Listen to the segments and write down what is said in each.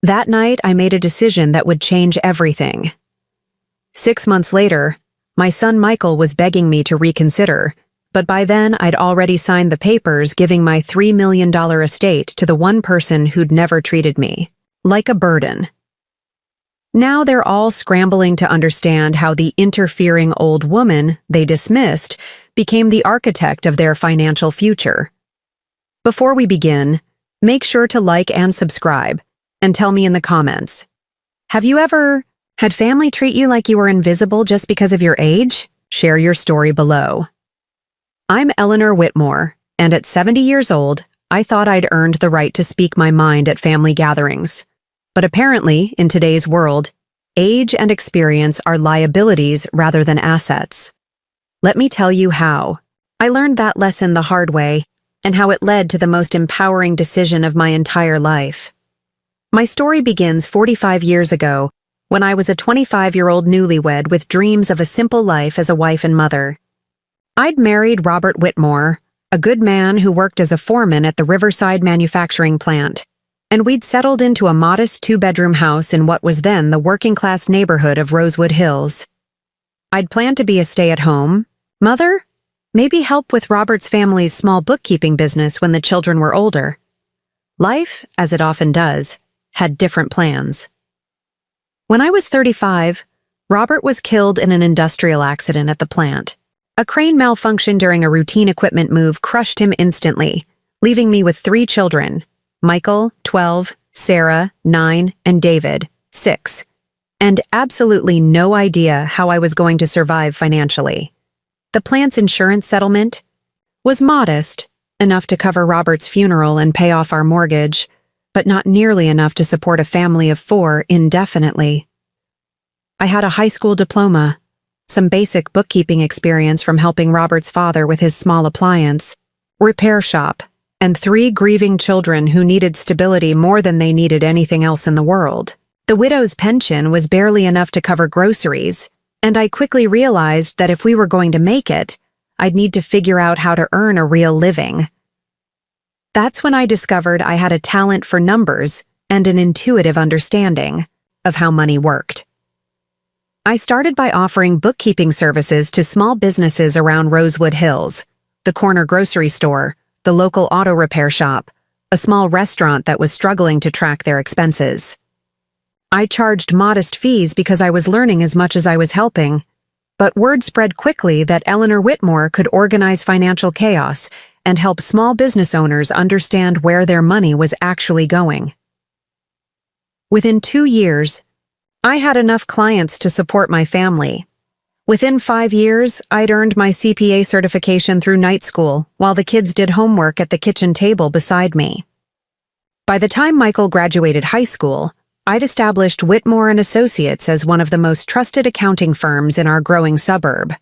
That night, I made a decision that would change everything. 6 months later, my son Michael was begging me to reconsider, but by then I'd already signed the papers giving my $3 million estate to the one person who'd never treated me like a burden. Now they're all scrambling to understand how the interfering old woman they dismissed became the architect of their financial future. Before we begin, make sure to like and subscribe, and tell me in the comments. Have you ever had family treat you like you were invisible just because of your age? Share your story below. I'm Eleanor Whitmore, and at 70 years old, I thought I'd earned the right to speak my mind at family gatherings. But apparently, in today's world, age and experience are liabilities rather than assets. Let me tell you how. I learned that lesson the hard way, and how it led to the most empowering decision of my entire life. My story begins 45 years ago, when I was a 25-year-old newlywed with dreams of a simple life as a wife and mother. I'd married Robert Whitmore, a good man who worked as a foreman at the Riverside manufacturing plant, and we'd settled into a modest 2-bedroom house in what was then the working-class neighborhood of Rosewood Hills. I'd planned to be a stay-at-home mother, maybe help with Robert's family's small bookkeeping business when the children were older. Life, as it often does, had different plans. When I was 35, Robert was killed in an industrial accident at the plant. A crane malfunction during a routine equipment move crushed him instantly, leaving me with 3 children, Michael, 12, Sarah, 9, and David, 6, and absolutely no idea how I was going to survive financially. The plant's insurance settlement was modest, enough to cover Robert's funeral and pay off our mortgage, but not nearly enough to support a family of 4 indefinitely. I had a high school diploma, some basic bookkeeping experience from helping Robert's father with his small appliance repair shop, and 3 grieving children who needed stability more than they needed anything else in the world. The widow's pension was barely enough to cover groceries, and I quickly realized that if we were going to make it, I'd need to figure out how to earn a real living. That's when I discovered I had a talent for numbers and an intuitive understanding of how money worked. I started by offering bookkeeping services to small businesses around Rosewood Hills, the corner grocery store, the local auto repair shop, a small restaurant that was struggling to track their expenses. I charged modest fees because I was learning as much as I was helping, but word spread quickly that Eleanor Whitmore could organize financial chaos and help small business owners understand where their money was actually going. Within 2 years, I had enough clients to support my family. Within 5 years, I'd earned my CPA certification through night school while the kids did homework at the kitchen table beside me. By the time Michael graduated high school, I'd established Whitmore & Associates as one of the most trusted accounting firms in our growing suburb.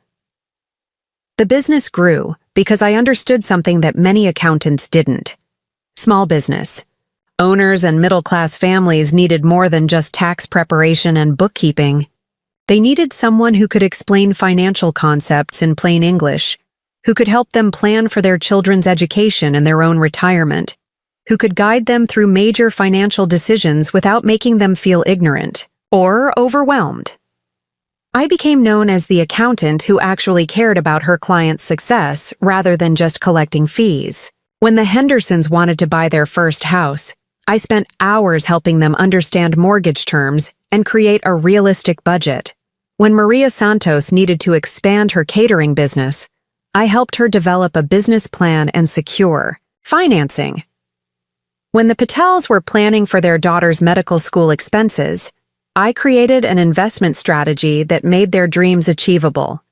The business grew because I understood something that many accountants didn't. Small business. Owners and middle-class families needed more than just tax preparation and bookkeeping. They needed someone who could explain financial concepts in plain English, who could help them plan for their children's education and their own retirement, who could guide them through major financial decisions without making them feel ignorant or overwhelmed. I became known as the accountant who actually cared about her client's success rather than just collecting fees. When the Hendersons wanted to buy their first house, I spent hours helping them understand mortgage terms and create a realistic budget. When Maria Santos needed to expand her catering business, I helped her develop a business plan and secure financing. When the Patels were planning for their daughter's medical school expenses, I created an investment strategy that made their dreams achievable.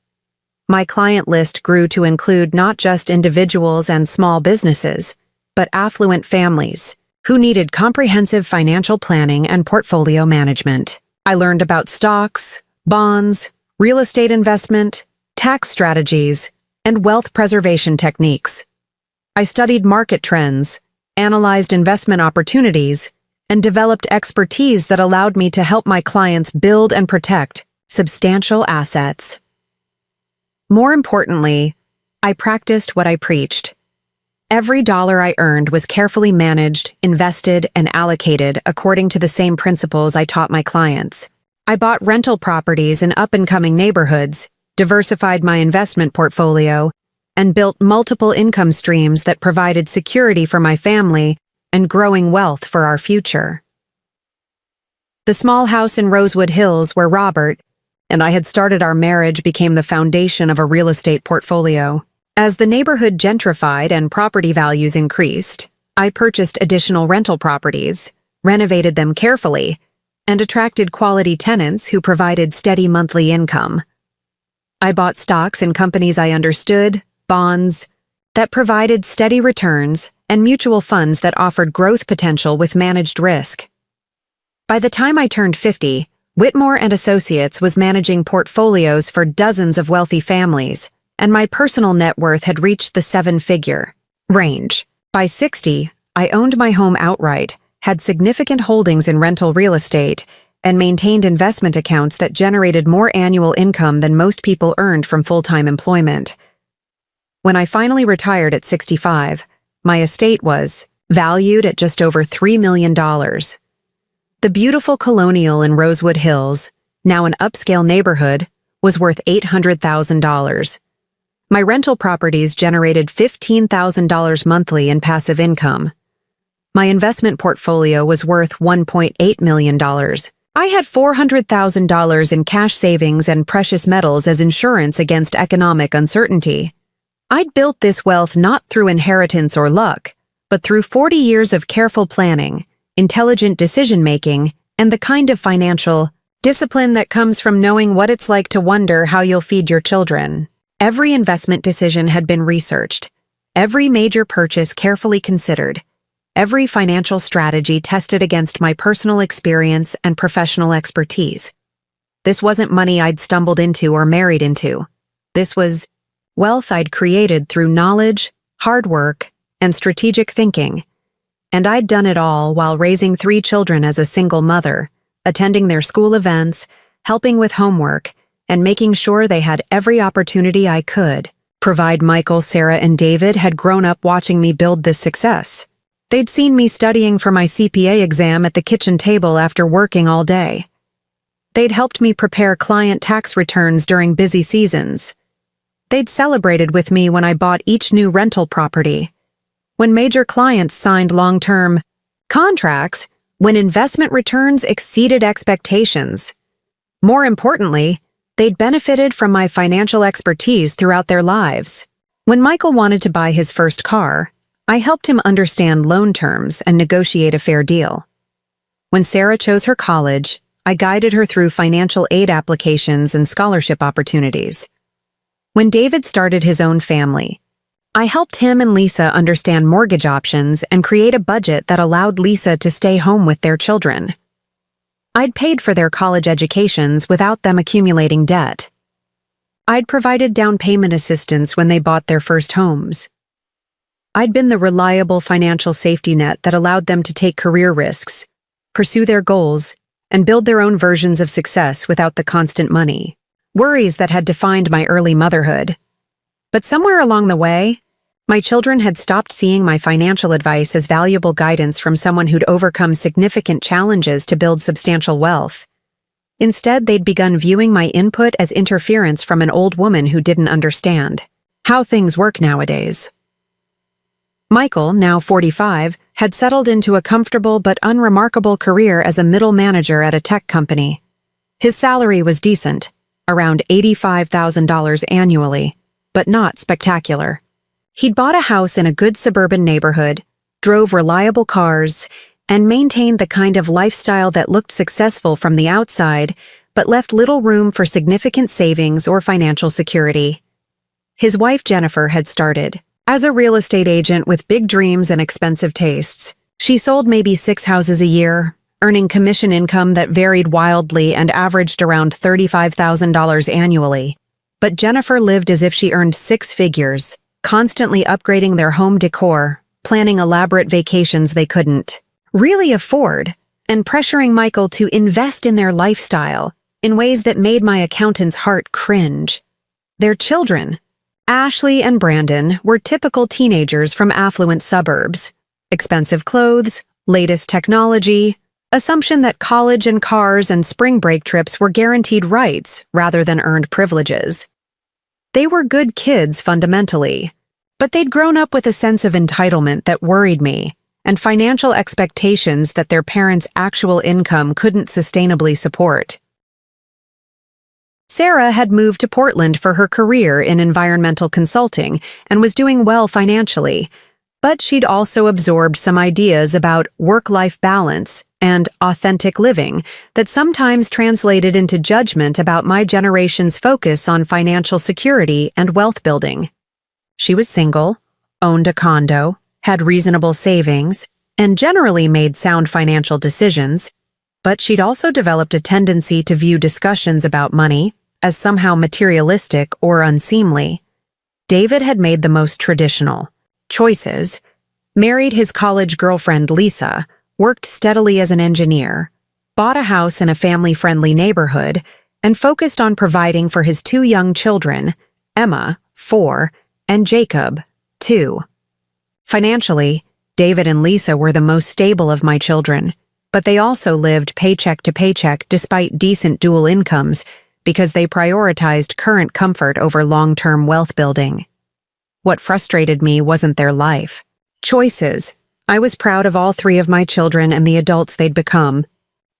My client list grew to include not just individuals and small businesses, but affluent families who needed comprehensive financial planning and portfolio management. I learned about stocks, bonds, real estate investment, tax strategies, and wealth preservation techniques. I studied market trends, analyzed investment opportunities, and developed expertise that allowed me to help my clients build and protect substantial assets. More importantly, I practiced what I preached. Every dollar I earned was carefully managed, invested, and allocated according to the same principles I taught my clients. I bought rental properties in up-and-coming neighborhoods, diversified my investment portfolio, and built multiple income streams that provided security for my family and growing wealth for our future. The small house in Rosewood Hills where Robert and I had started our marriage became the foundation of a real estate portfolio. As the neighborhood gentrified and property values increased, I purchased additional rental properties, renovated them carefully, and attracted quality tenants who provided steady monthly income. I bought stocks in companies I understood, bonds that provided steady returns, and mutual funds that offered growth potential with managed risk. By the time I turned 50, Whitmore and Associates was managing portfolios for dozens of wealthy families, and my personal net worth had reached the seven-figure range. By 60, I owned my home outright, had significant holdings in rental real estate, and maintained investment accounts that generated more annual income than most people earned from full-time employment. When I finally retired at 65, my estate was valued at just over $3 million. The beautiful Colonial in Rosewood Hills, now an upscale neighborhood, was worth $800,000. My rental properties generated $15,000 monthly in passive income. My investment portfolio was worth $1.8 million. I had $400,000 in cash savings and precious metals as insurance against economic uncertainty. I'd built this wealth not through inheritance or luck, but through 40 years of careful planning, intelligent decision-making, and the kind of financial discipline that comes from knowing what it's like to wonder how you'll feed your children. Every investment decision had been researched, every major purchase carefully considered, every financial strategy tested against my personal experience and professional expertise. This wasn't money I'd stumbled into or married into. This was wealth I'd created through knowledge, hard work, and strategic thinking. And I'd done it all while raising 3 children as a single mother, attending their school events, helping with homework, and making sure they had every opportunity I could provide. Michael, Sarah, and David had grown up watching me build this success. They'd seen me studying for my CPA exam at the kitchen table after working all day. They'd helped me prepare client tax returns during busy seasons. They'd celebrated with me when I bought each new rental property, when major clients signed long-term contracts, when investment returns exceeded expectations. More importantly, they'd benefited from my financial expertise throughout their lives. When Michael wanted to buy his first car, I helped him understand loan terms and negotiate a fair deal. When Sarah chose her college, I guided her through financial aid applications and scholarship opportunities. When David started his own family, I helped him and Lisa understand mortgage options and create a budget that allowed Lisa to stay home with their children. I'd paid for their college educations without them accumulating debt. I'd provided down payment assistance when they bought their first homes. I'd been the reliable financial safety net that allowed them to take career risks, pursue their goals, and build their own versions of success without the constant money worries that had defined my early motherhood. But somewhere along the way, my children had stopped seeing my financial advice as valuable guidance from someone who'd overcome significant challenges to build substantial wealth. Instead, they'd begun viewing my input as interference from an old woman who didn't understand how things work nowadays. Michael, now 45, had settled into a comfortable but unremarkable career as a middle manager at a tech company. His salary was decent, around $85,000 annually, but not spectacular. He'd bought a house in a good suburban neighborhood, drove reliable cars, and maintained the kind of lifestyle that looked successful from the outside, but left little room for significant savings or financial security. His wife Jennifer had started as a real estate agent with big dreams and expensive tastes. She sold maybe 6 houses a year, earning commission income that varied wildly and averaged around $35,000 annually. But Jennifer lived as if she earned 6 figures, constantly upgrading their home decor, planning elaborate vacations they couldn't really afford, and pressuring Michael to invest in their lifestyle in ways that made my accountant's heart cringe. Their children Ashley and Brandon were typical teenagers from affluent suburbs. Expensive clothes, latest technology, assumption that college and cars and spring break trips were guaranteed rights rather than earned privileges. They were good kids fundamentally, but they'd grown up with a sense of entitlement that worried me, and financial expectations that their parents' actual income couldn't sustainably support. Sarah had moved to Portland for her career in environmental consulting and was doing well financially, but she'd also absorbed some ideas about work-life balance and authentic living that sometimes translated into judgment about my generation's focus on financial security and wealth building. She was single, owned a condo, had reasonable savings, and generally made sound financial decisions, but she'd also developed a tendency to view discussions about money as somehow materialistic or unseemly. David had made the most traditional choices, married his college girlfriend Lisa, worked steadily as an engineer, bought a house in a family-friendly neighborhood, and focused on providing for his two young children, Emma, 4, and Jacob, 2. Financially, David and Lisa were the most stable of my children, but they also lived paycheck to paycheck despite decent dual incomes because they prioritized current comfort over long-term wealth building. What frustrated me wasn't their life choices. I was proud of all 3 of my children and the adults they'd become.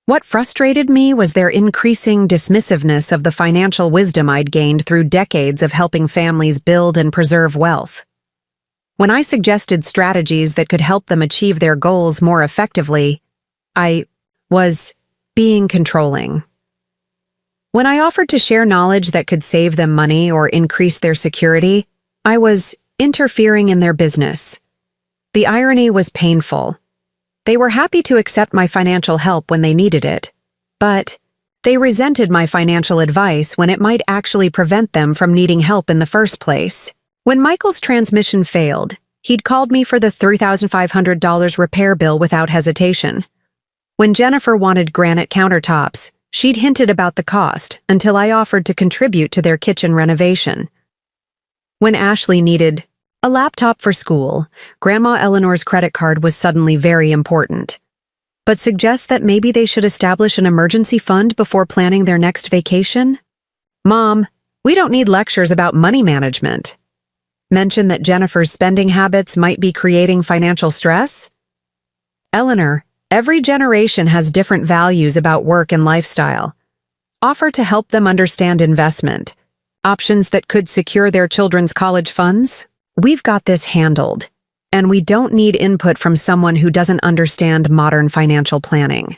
What frustrated me was their increasing dismissiveness of the financial wisdom I'd gained through decades of helping families build and preserve wealth. When I suggested strategies that could help them achieve their goals more effectively, I was being controlling. When I offered to share knowledge that could save them money or increase their security, I was interfering in their business. The irony was painful. They were happy to accept my financial help when they needed it, but they resented my financial advice when it might actually prevent them from needing help in the first place. When Michael's transmission failed, he'd called me for the $3,500 repair bill without hesitation. When Jennifer wanted granite countertops, she'd hinted about the cost until I offered to contribute to their kitchen renovation. When Ashley needed a laptop for school, Grandma Eleanor's credit card was suddenly very important. But suggest that maybe they should establish an emergency fund before planning their next vacation? Mom, we don't need lectures about money management. Mention that Jennifer's spending habits might be creating financial stress? Eleanor, every generation has different values about work and lifestyle. Offer to help them understand investment, options that could secure their children's college funds. We've got this handled, and we don't need input from someone who doesn't understand modern financial planning.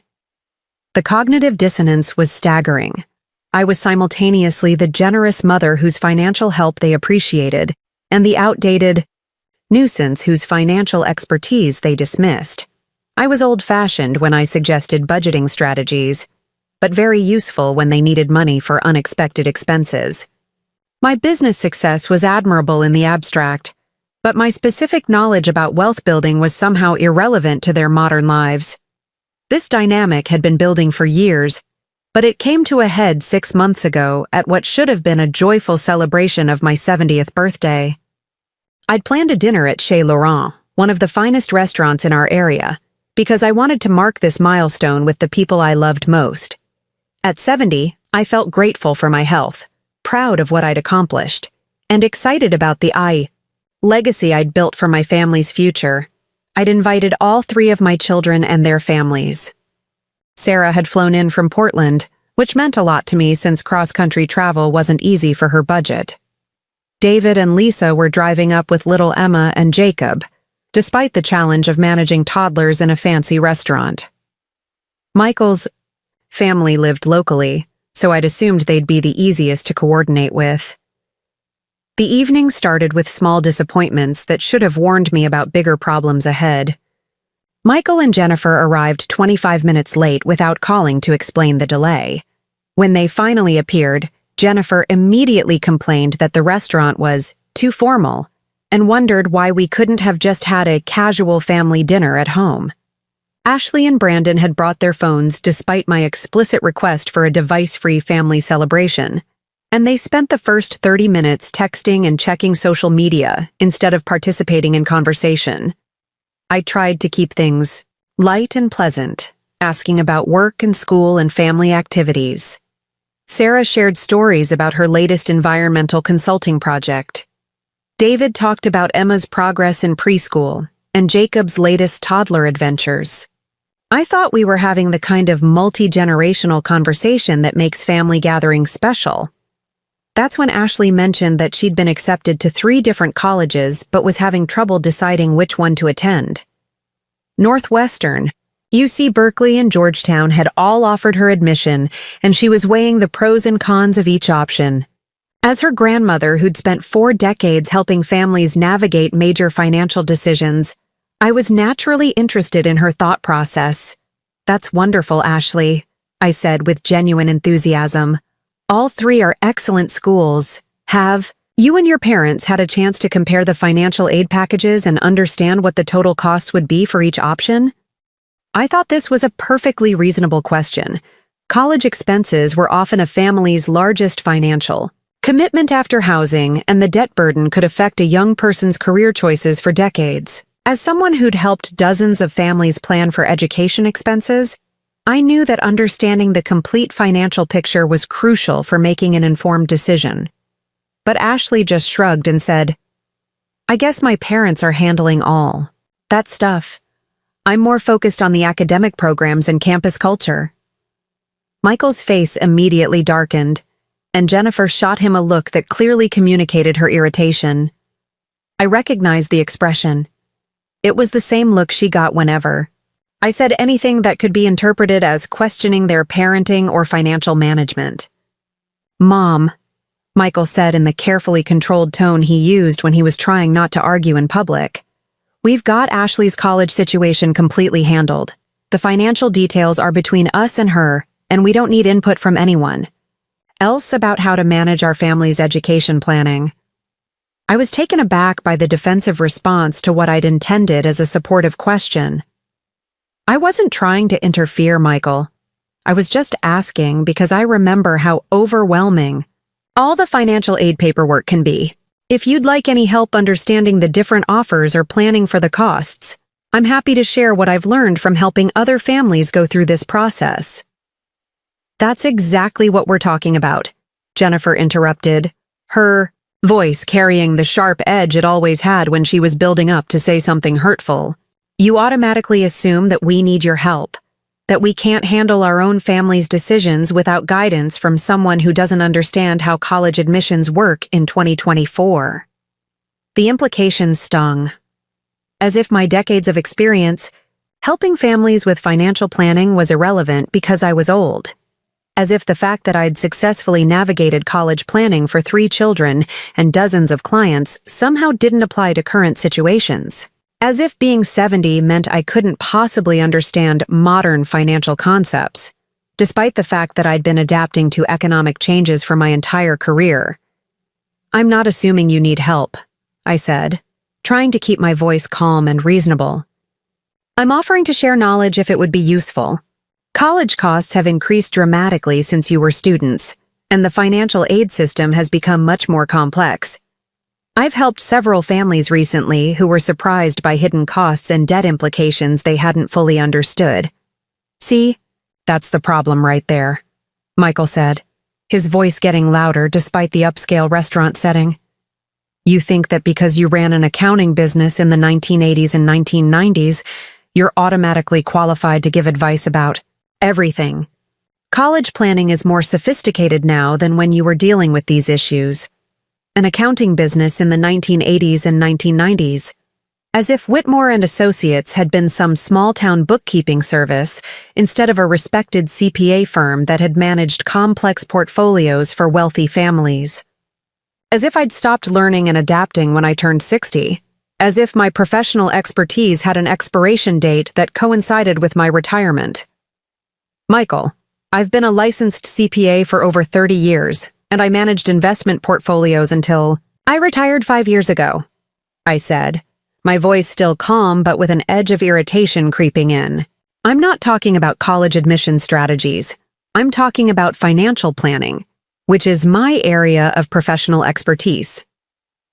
The cognitive dissonance was staggering. I was simultaneously the generous mother whose financial help they appreciated, and the outdated nuisance whose financial expertise they dismissed. I was old-fashioned when I suggested budgeting strategies, but very useful when they needed money for unexpected expenses. My business success was admirable in the abstract, but my specific knowledge about wealth building was somehow irrelevant to their modern lives. This dynamic had been building for years, but it came to a head 6 months ago at what should have been a joyful celebration of my 70th birthday. I'd planned a dinner at Chez Laurent, one of the finest restaurants in our area, because I wanted to mark this milestone with the people I loved most. At 70, I felt grateful for my health, proud of what I'd accomplished, and excited about the legacy I'd built for my family's future. I'd invited all 3 of my children and their families. Sarah had flown in from Portland, which meant a lot to me since cross-country travel wasn't easy for her budget. David and Lisa were driving up with little Emma and Jacob, despite the challenge of managing toddlers in a fancy restaurant. Michael's family lived locally, so I'd assumed they'd be the easiest to coordinate with. The evening started with small disappointments that should have warned me about bigger problems ahead. Michael and Jennifer arrived 25 minutes late without calling to explain the delay. When they finally appeared, Jennifer immediately complained that the restaurant was too formal and wondered why we couldn't have just had a casual family dinner at home. Ashley and Brandon had brought their phones despite my explicit request for a device-free family celebration. And they spent the first 30 minutes texting and checking social media instead of participating in conversation. I tried to keep things light and pleasant, asking about work and school and family activities. Sarah shared stories about her latest environmental consulting project. David talked about Emma's progress in preschool and Jacob's latest toddler adventures. I thought we were having the kind of multi-generational conversation that makes family gatherings special. That's when Ashley mentioned that she'd been accepted to 3 different colleges but was having trouble deciding which one to attend. Northwestern, UC Berkeley, and Georgetown had all offered her admission, and she was weighing the pros and cons of each option. As her grandmother, who'd spent 4 decades helping families navigate major financial decisions, I was naturally interested in her thought process. "That's wonderful, Ashley," I said with genuine enthusiasm. "All 3 are excellent schools. Have you and your parents had a chance to compare the financial aid packages and understand what the total costs would be for each option?" I thought this was a perfectly reasonable question. College expenses were often a family's largest financial commitment after housing, and the debt burden could affect a young person's career choices for decades. As someone who'd helped dozens of families plan for education expenses, I knew that understanding the complete financial picture was crucial for making an informed decision. But Ashley just shrugged and said, "I guess my parents are handling all that stuff. I'm more focused on the academic programs and campus culture." Michael's face immediately darkened, and Jennifer shot him a look that clearly communicated her irritation. I recognized the expression. It was the same look she got whenever I said anything that could be interpreted as questioning their parenting or financial management. "Mom," Michael said in the carefully controlled tone he used when he was trying not to argue in public, "we've got Ashley's college situation completely handled. The financial details are between us and her, and we don't need input from anyone else about how to manage our family's education planning." I was taken aback by the defensive response to what I'd intended as a supportive question. "I wasn't trying to interfere, Michael. I was just asking because I remember how overwhelming all the financial aid paperwork can be. If you'd like any help understanding the different offers or planning for the costs, I'm happy to share what I've learned from helping other families go through this process." "That's exactly what we're talking about," Jennifer interrupted, her voice carrying the sharp edge it always had when she was building up to say something hurtful. "You automatically assume that we need your help, that we can't handle our own family's decisions without guidance from someone who doesn't understand how college admissions work in 2024. The implications stung. As if my decades of experience helping families with financial planning was irrelevant because I was old. As if the fact that I'd successfully navigated college planning for 3 children and dozens of clients somehow didn't apply to current situations. As if being 70 meant I couldn't possibly understand modern financial concepts, despite the fact that I'd been adapting to economic changes for my entire career. "I'm not assuming you need help," I said, trying to keep my voice calm and reasonable. "I'm offering to share knowledge if it would be useful. College costs have increased dramatically since you were students, and the financial aid system has become much more complex. I've helped several families recently who were surprised by hidden costs and debt implications they hadn't fully understood. See, that's the problem right there," Michael said, his voice getting louder despite the upscale restaurant setting. "You think that because you ran an accounting business in the 1980s and 1990s, you're automatically qualified to give advice about everything. College planning is more sophisticated now than when you were dealing with these issues. An accounting business in the 1980s and 1990s, as if Whitmore and Associates had been some small-town bookkeeping service instead of a respected CPA firm that had managed complex portfolios for wealthy families. As if I'd stopped learning and adapting when I turned 60, as if my professional expertise had an expiration date that coincided with my retirement. Michael, I've been a licensed CPA for over 30 years, and I managed investment portfolios until I retired 5 years ago, I said, my voice still calm but with an edge of irritation creeping in. I'm not talking about college admission strategies. I'm talking about financial planning. which is my area of professional expertise.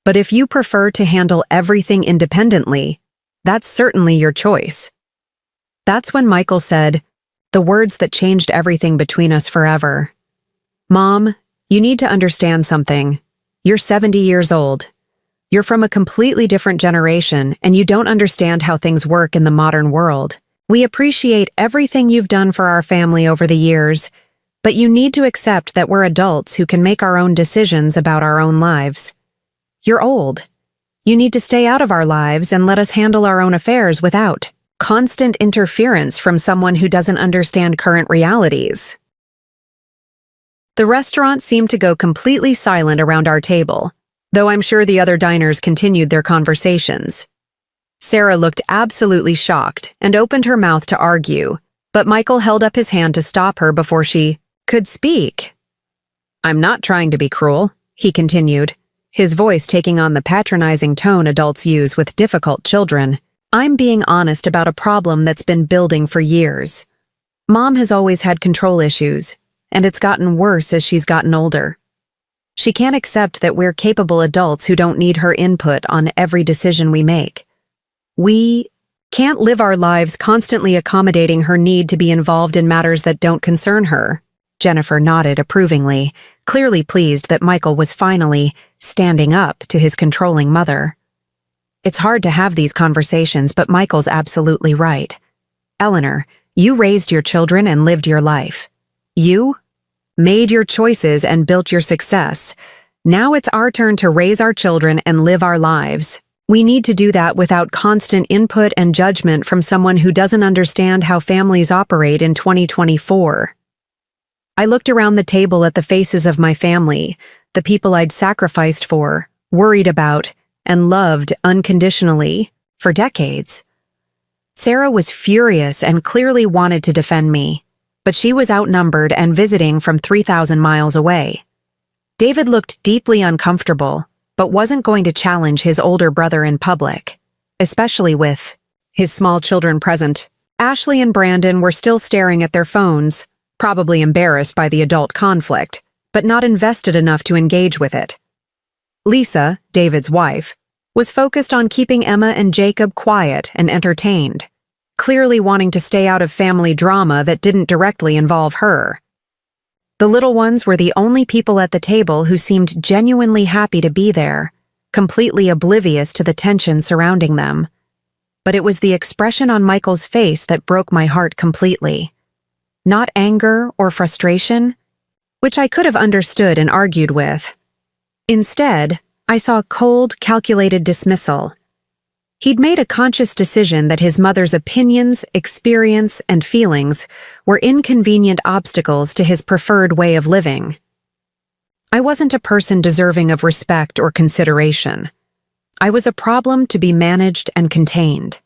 But if you prefer to handle everything independently, that's certainly your choice. That's when Michael said the words that changed everything between us forever. Mom, you need to understand something. You're 70 years old. You're from a completely different generation, and you don't understand how things work in the modern world. We appreciate everything you've done for our family over the years, but you need to accept that we're adults who can make our own decisions about our own lives. You're old. You need to stay out of our lives and let us handle our own affairs without constant interference from someone who doesn't understand current realities. The restaurant seemed to go completely silent around our table, though I'm sure the other diners continued their conversations. Sarah looked absolutely shocked and opened her mouth to argue, but Michael held up his hand to stop her before she could speak. I'm not trying to be cruel, he continued, his voice taking on the patronizing tone adults use with difficult children. I'm being honest about a problem that's been building for years. Mom has always had control issues, and it's gotten worse as she's gotten older. She can't accept that we're capable adults who don't need her input on every decision we make. We can't live our lives constantly accommodating her need to be involved in matters that don't concern her. Jennifer nodded approvingly, clearly pleased that Michael was finally standing up to his controlling mother. It's hard to have these conversations, but Michael's absolutely right. Eleanor, you raised your children and lived your life. You made your choices and built your success. Now it's our turn to raise our children and live our lives. We need to do that without constant input and judgment from someone who doesn't understand how families operate in 2024. I looked around the table at the faces of my family, the people I'd sacrificed for, worried about, and loved unconditionally for decades. Sarah was furious and clearly wanted to defend me, but she was outnumbered and visiting from 3,000 miles away. David looked deeply uncomfortable, but wasn't going to challenge his older brother in public, especially with his small children present. Ashley and Brandon were still staring at their phones, probably embarrassed by the adult conflict, but not invested enough to engage with it. Lisa, David's wife, was focused on keeping Emma and Jacob quiet and entertained, clearly wanting to stay out of family drama that didn't directly involve her. The little ones were the only people at the table who seemed genuinely happy to be there, completely oblivious to the tension surrounding them. But it was the expression on Michael's face that broke my heart completely. Not anger or frustration, which I could have understood and argued with. Instead, I saw cold, calculated dismissal. He'd made a conscious decision that his mother's opinions, experience, and feelings were inconvenient obstacles to his preferred way of living. I wasn't a person deserving of respect or consideration. I was a problem to be managed and contained.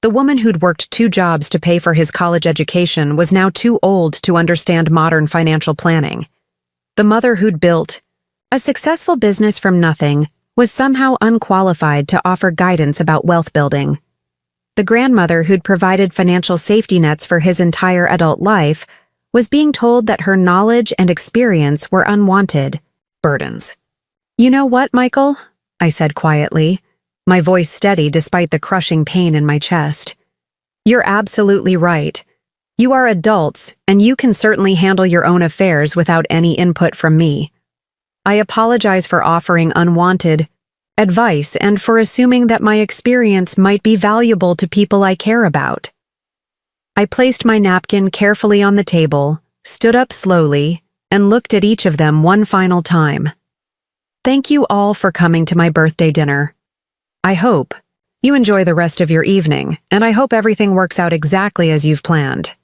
The woman who'd worked 2 jobs to pay for his college education was now too old to understand modern financial planning. The mother who'd built a successful business from nothing was somehow unqualified to offer guidance about wealth building. The grandmother who'd provided financial safety nets for his entire adult life was being told that her knowledge and experience were unwanted burdens. You know what, Michael? I said quietly, my voice steady despite the crushing pain in my chest. You're absolutely right. You are adults, and you can certainly handle your own affairs without any input from me. I apologize for offering unwanted advice and for assuming that my experience might be valuable to people I care about. I placed my napkin carefully on the table, stood up slowly, and looked at each of them one final time. Thank you all for coming to my birthday dinner. I hope you enjoy the rest of your evening, and I hope everything works out exactly as you've planned.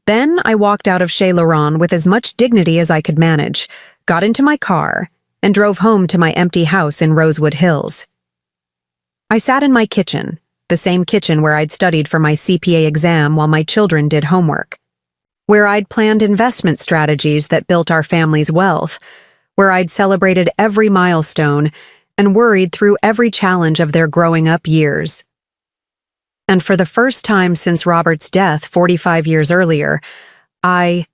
Then I walked out of Chez Laurent with as much dignity as I could manage, got into my car, and drove home to my empty house in Rosewood Hills. I sat in my kitchen, the same kitchen where I'd studied for my CPA exam while my children did homework, where I'd planned investment strategies that built our family's wealth, where I'd celebrated every milestone and worried through every challenge of their growing up years. And for the first time since Robert's death 45 years earlier, I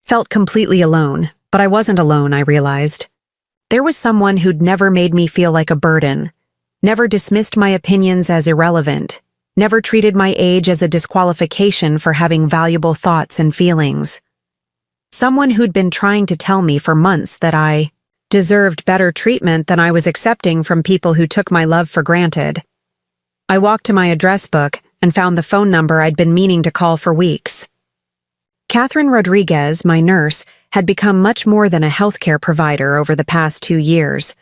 felt completely alone. But I wasn't alone, I realized. There was someone who'd never made me feel like a burden, never dismissed my opinions as irrelevant, never treated my age as a disqualification for having valuable thoughts and feelings. Someone who'd been trying to tell me for months that I deserved better treatment than I was accepting from people who took my love for granted. I walked to my address book and found the phone number I'd been meaning to call for weeks. Catherine Rodriguez, my nurse, had become much more than a healthcare provider over the past 2 years.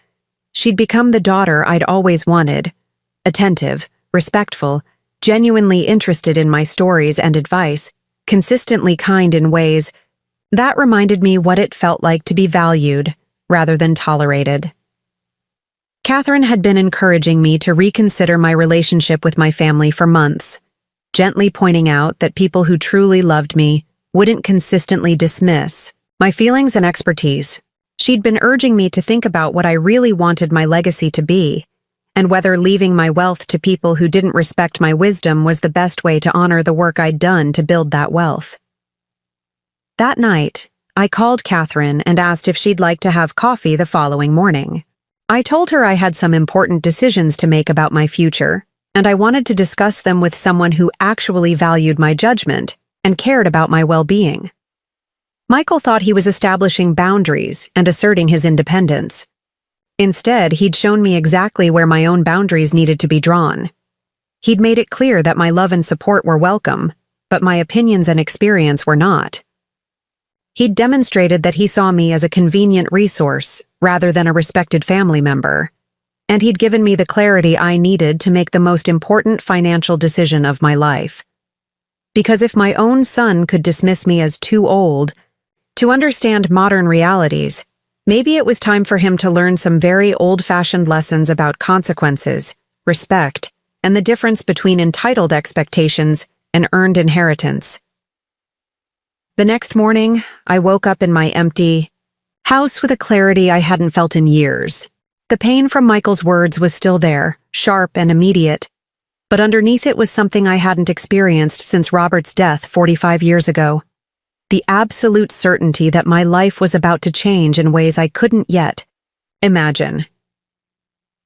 She'd become the daughter I'd always wanted, attentive, respectful, genuinely interested in my stories and advice, consistently kind in ways that reminded me what it felt like to be valued rather than tolerated. Catherine had been encouraging me to reconsider my relationship with my family for months, gently pointing out that people who truly loved me wouldn't consistently dismiss my feelings and expertise. She'd been urging me to think about what I really wanted my legacy to be, and whether leaving my wealth to people who didn't respect my wisdom was the best way to honor the work I'd done to build that wealth. That night, I called Catherine and asked if she'd like to have coffee the following morning. I told her I had some important decisions to make about my future, and I wanted to discuss them with someone who actually valued my judgment and cared about my well-being. Michael thought he was establishing boundaries and asserting his independence. Instead, he'd shown me exactly where my own boundaries needed to be drawn. He'd made it clear that my love and support were welcome, but my opinions and experience were not. He'd demonstrated that he saw me as a convenient resource rather than a respected family member, and he'd given me the clarity I needed to make the most important financial decision of my life. Because if my own son could dismiss me as too old to understand modern realities, maybe it was time for him to learn some very old-fashioned lessons about consequences, respect, and the difference between entitled expectations and earned inheritance. The next morning, I woke up in my empty house with a clarity I hadn't felt in years. The pain from Michael's words was still there, sharp and immediate, but underneath it was something I hadn't experienced since Robert's death 45 years ago. The absolute certainty that my life was about to change in ways I couldn't yet imagine.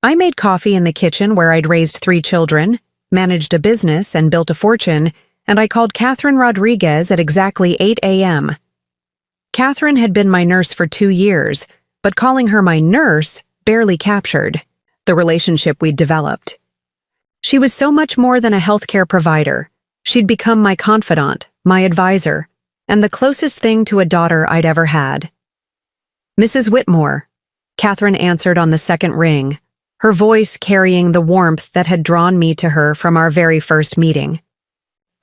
I made coffee in the kitchen where I'd raised 3 children, managed a business, and built a fortune, and I called Catherine Rodriguez at exactly 8 a.m. Catherine had been my nurse for 2 years, but calling her my nurse barely captured the relationship we'd developed. She was so much more than a healthcare provider. She'd become my confidant, my advisor, and the closest thing to a daughter I'd ever had. "Mrs. Whitmore," Catherine answered on the second ring, her voice carrying the warmth that had drawn me to her from our very first meeting.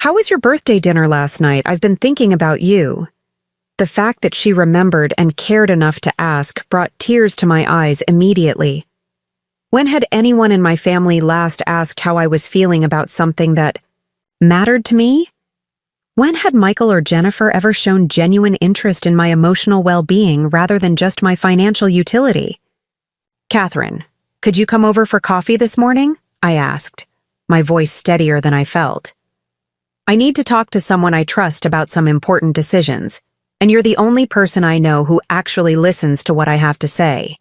"How was your birthday dinner last night? I've been thinking about you." The fact that she remembered and cared enough to ask brought tears to my eyes immediately. When had anyone in my family last asked how I was feeling about something that mattered to me? When had Michael or Jennifer ever shown genuine interest in my emotional well-being rather than just my financial utility? "Catherine, could you come over for coffee this morning?" I asked, my voice steadier than I felt. "I need to talk to someone I trust about some important decisions, and you're the only person I know who actually listens to what I have to say."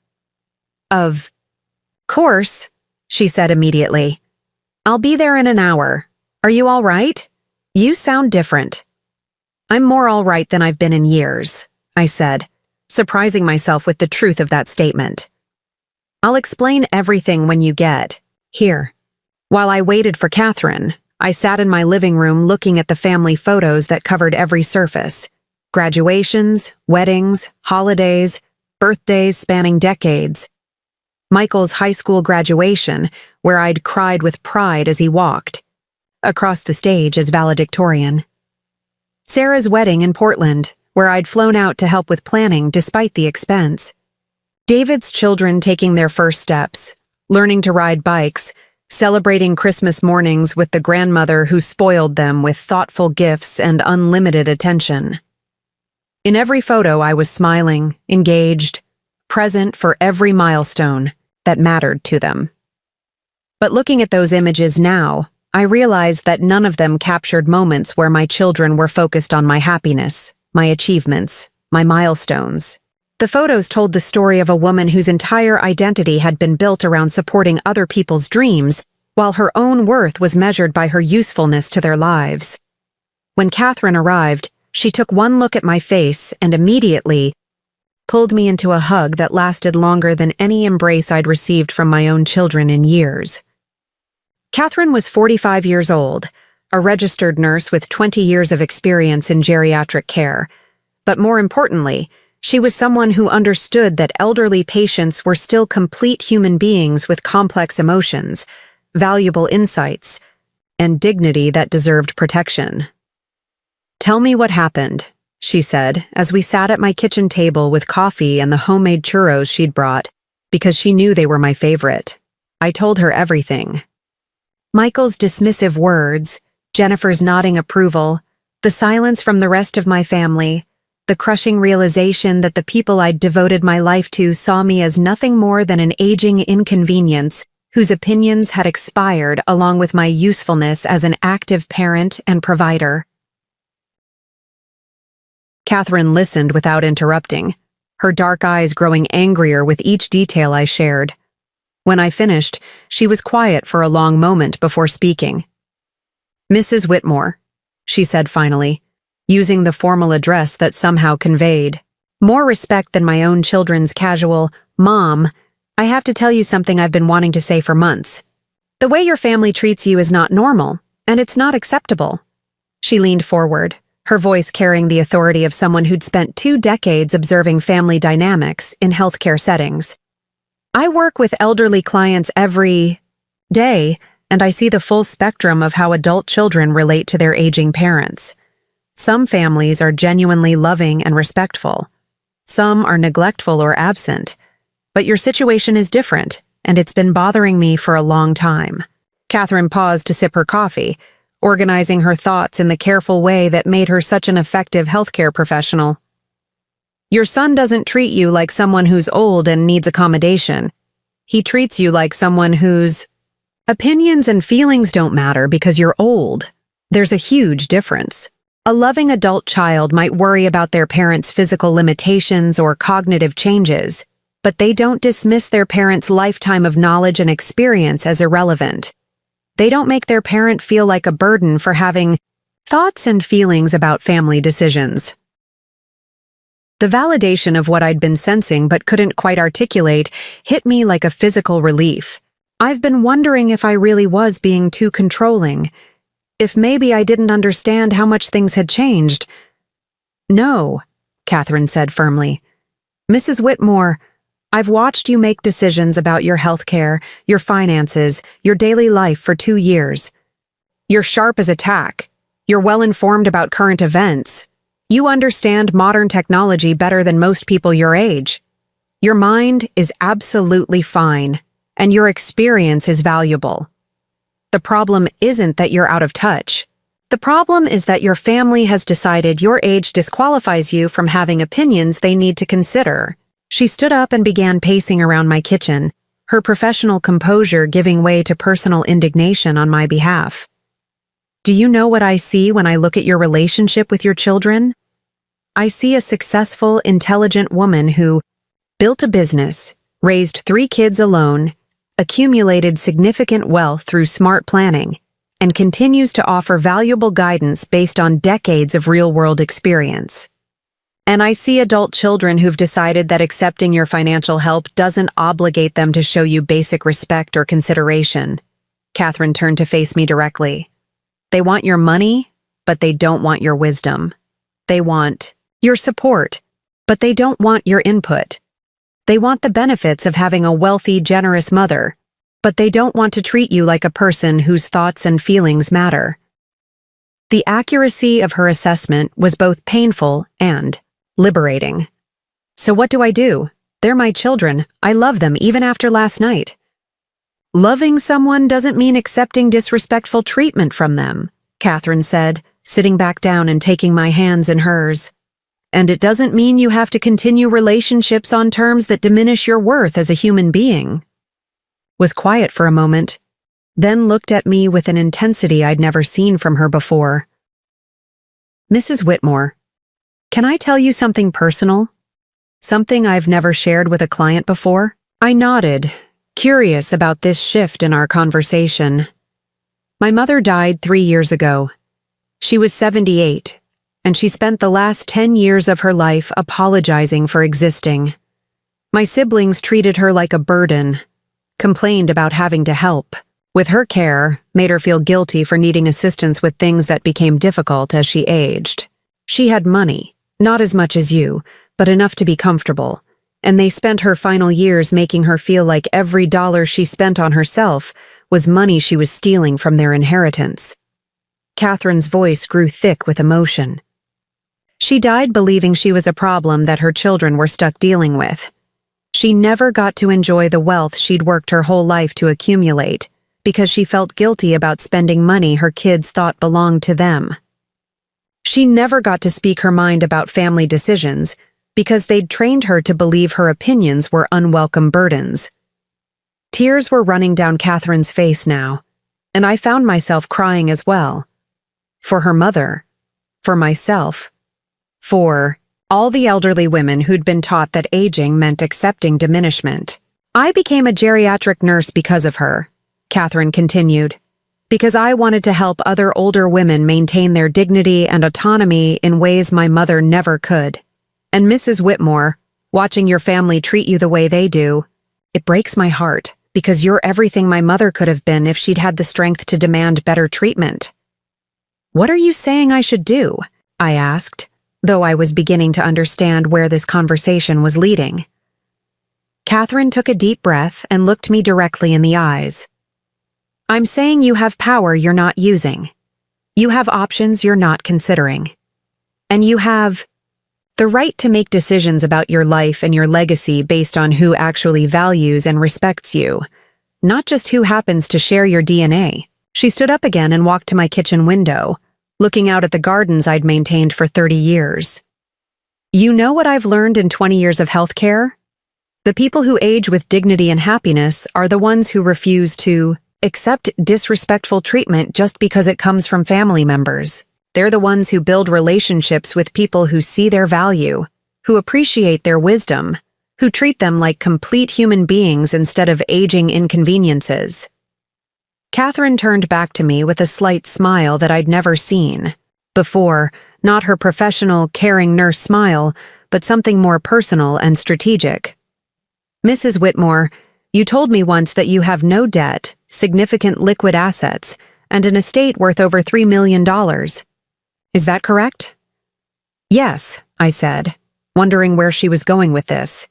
"Of course," she said immediately. "I'll be there in an hour. Are you all right? You sound different." "I'm more all right than I've been in years," I said, surprising myself with the truth of that statement. "I'll explain everything when you get here." While I waited for Catherine, I sat in my living room looking at the family photos that covered every surface. Graduations, weddings, holidays, birthdays spanning decades. Michael's high school graduation, where I'd cried with pride as he walked across the stage as valedictorian. Sarah's wedding in Portland, where I'd flown out to help with planning despite the expense. David's children taking their first steps, learning to ride bikes, celebrating Christmas mornings with the grandmother who spoiled them with thoughtful gifts and unlimited attention. In every photo, I was smiling, engaged, present for every milestone that mattered to them. But looking at those images now, I realized that none of them captured moments where my children were focused on my happiness, my achievements, my milestones. The photos told the story of a woman whose entire identity had been built around supporting other people's dreams, while her own worth was measured by her usefulness to their lives. When Catherine arrived, she took one look at my face and immediately pulled me into a hug that lasted longer than any embrace I'd received from my own children in years. Catherine was 45 years old, a registered nurse with 20 years of experience in geriatric care. But more importantly, she was someone who understood that elderly patients were still complete human beings with complex emotions, valuable insights, and dignity that deserved protection. "Tell me what happened," she said, as we sat at my kitchen table with coffee and the homemade churros she'd brought, because she knew they were my favorite. I told her everything. Michael's dismissive words, Jennifer's nodding approval, the silence from the rest of my family, the crushing realization that the people I'd devoted my life to saw me as nothing more than an aging inconvenience whose opinions had expired along with my usefulness as an active parent and provider. Catherine listened without interrupting, her dark eyes growing angrier with each detail I shared. When I finished, she was quiet for a long moment before speaking. "Mrs. Whitmore," she said finally, using the formal address that somehow conveyed more respect than my own children's casual, "Mom, I have to tell you something I've been wanting to say for months. The way your family treats you is not normal, and it's not acceptable." She leaned forward, her voice carrying the authority of someone who'd spent 2 decades observing family dynamics in healthcare settings. "I work with elderly clients every day, and I see the full spectrum of how adult children relate to their aging parents. Some families are genuinely loving and respectful. Some are neglectful or absent. But your situation is different, and it's been bothering me for a long time." Catherine paused to sip her coffee, organizing her thoughts in the careful way that made her such an effective healthcare professional. "Your son doesn't treat you like someone who's old and needs accommodation. He treats you like someone whose opinions and feelings don't matter because you're old. There's a huge difference. A loving adult child might worry about their parents' physical limitations or cognitive changes, but they don't dismiss their parents' lifetime of knowledge and experience as irrelevant. They don't make their parent feel like a burden for having thoughts and feelings about family decisions." The validation of what I'd been sensing but couldn't quite articulate hit me like a physical relief. I've been wondering if I really was being too controlling, if maybe I didn't understand how much things had changed. "No," Catherine said firmly. "Mrs. Whitmore, I've watched you make decisions about your health care, your finances, your daily life for 2 years. You're sharp as a tack. You're well-informed about current events. You understand modern technology better than most people your age. Your mind is absolutely fine, and your experience is valuable. The problem isn't that you're out of touch. The problem is that your family has decided your age disqualifies you from having opinions they need to consider." She stood up and began pacing around my kitchen, her professional composure giving way to personal indignation on my behalf. "Do you know what I see when I look at your relationship with your children? I see a successful, intelligent woman who built a business, raised 3 kids alone, accumulated significant wealth through smart planning, and continues to offer valuable guidance based on decades of real-world experience. And I see adult children who've decided that accepting your financial help doesn't obligate them to show you basic respect or consideration." Catherine turned to face me directly. "They want your money, but they don't want your wisdom. They want your support, but they don't want your input. They want the benefits of having a wealthy, generous mother, but they don't want to treat you like a person whose thoughts and feelings matter." The accuracy of her assessment was both painful and liberating. "So what do I do? They're my children. I love them even after last night." "Loving someone doesn't mean accepting disrespectful treatment from them," Catherine said, sitting back down and taking my hands in hers. "And it doesn't mean you have to continue relationships on terms that diminish your worth as a human being." Was quiet for a moment, then looked at me with an intensity I'd never seen from her before. "Mrs. Whitmore, can I tell you something personal? something I've never shared with a client before? I nodded, curious about this shift in our conversation. My mother died 3 years ago. She was 78, and she spent the last 10 years of her life apologizing for existing. My siblings treated her like a burden, complained about having to help. With her care, made her feel guilty for needing assistance with things that became difficult as she aged. She had money, not as much as you, but enough to be comfortable, and they spent her final years making her feel like every dollar she spent on herself was money she was stealing from their inheritance. Catherine's voice grew thick with emotion. She died believing she was a problem that her children were stuck dealing with. She never got to enjoy the wealth she'd worked her whole life to accumulate because she felt guilty about spending money her kids thought belonged to them. She never got to speak her mind about family decisions because they'd trained her to believe her opinions were unwelcome burdens. Tears were running down Catherine's face now, and I found myself crying as well. For her mother, for myself, for all the elderly women who'd been taught that aging meant accepting diminishment. I became a geriatric nurse because of her, Catherine continued, because I wanted to help other older women maintain their dignity and autonomy in ways my mother never could. And Mrs. Whitmore, watching your family treat you the way they do, it breaks my heart because you're everything my mother could have been if she'd had the strength to demand better treatment. What are you saying I should do? I asked, though I was beginning to understand where this conversation was leading. Catherine took a deep breath and looked me directly in the eyes. I'm saying you have power you're not using. You have options you're not considering. And you have the right to make decisions about your life and your legacy based on who actually values and respects you, not just who happens to share your DNA. She stood up again and walked to my kitchen window, looking out at the gardens I'd maintained for 30 years. You know what I've learned in 20 years of healthcare? The people who age with dignity and happiness are the ones who refuse to accept disrespectful treatment just because it comes from family members. They're the ones who build relationships with people who see their value, who appreciate their wisdom, who treat them like complete human beings instead of aging inconveniences. Catherine turned back to me with a slight smile that I'd never seen before, not her professional, caring nurse smile, but something more personal and strategic. Mrs. Whitmore, you told me once that you have no debt, significant liquid assets, and an estate worth over $3 million. Is that correct? Yes, I said, wondering where she was going with this.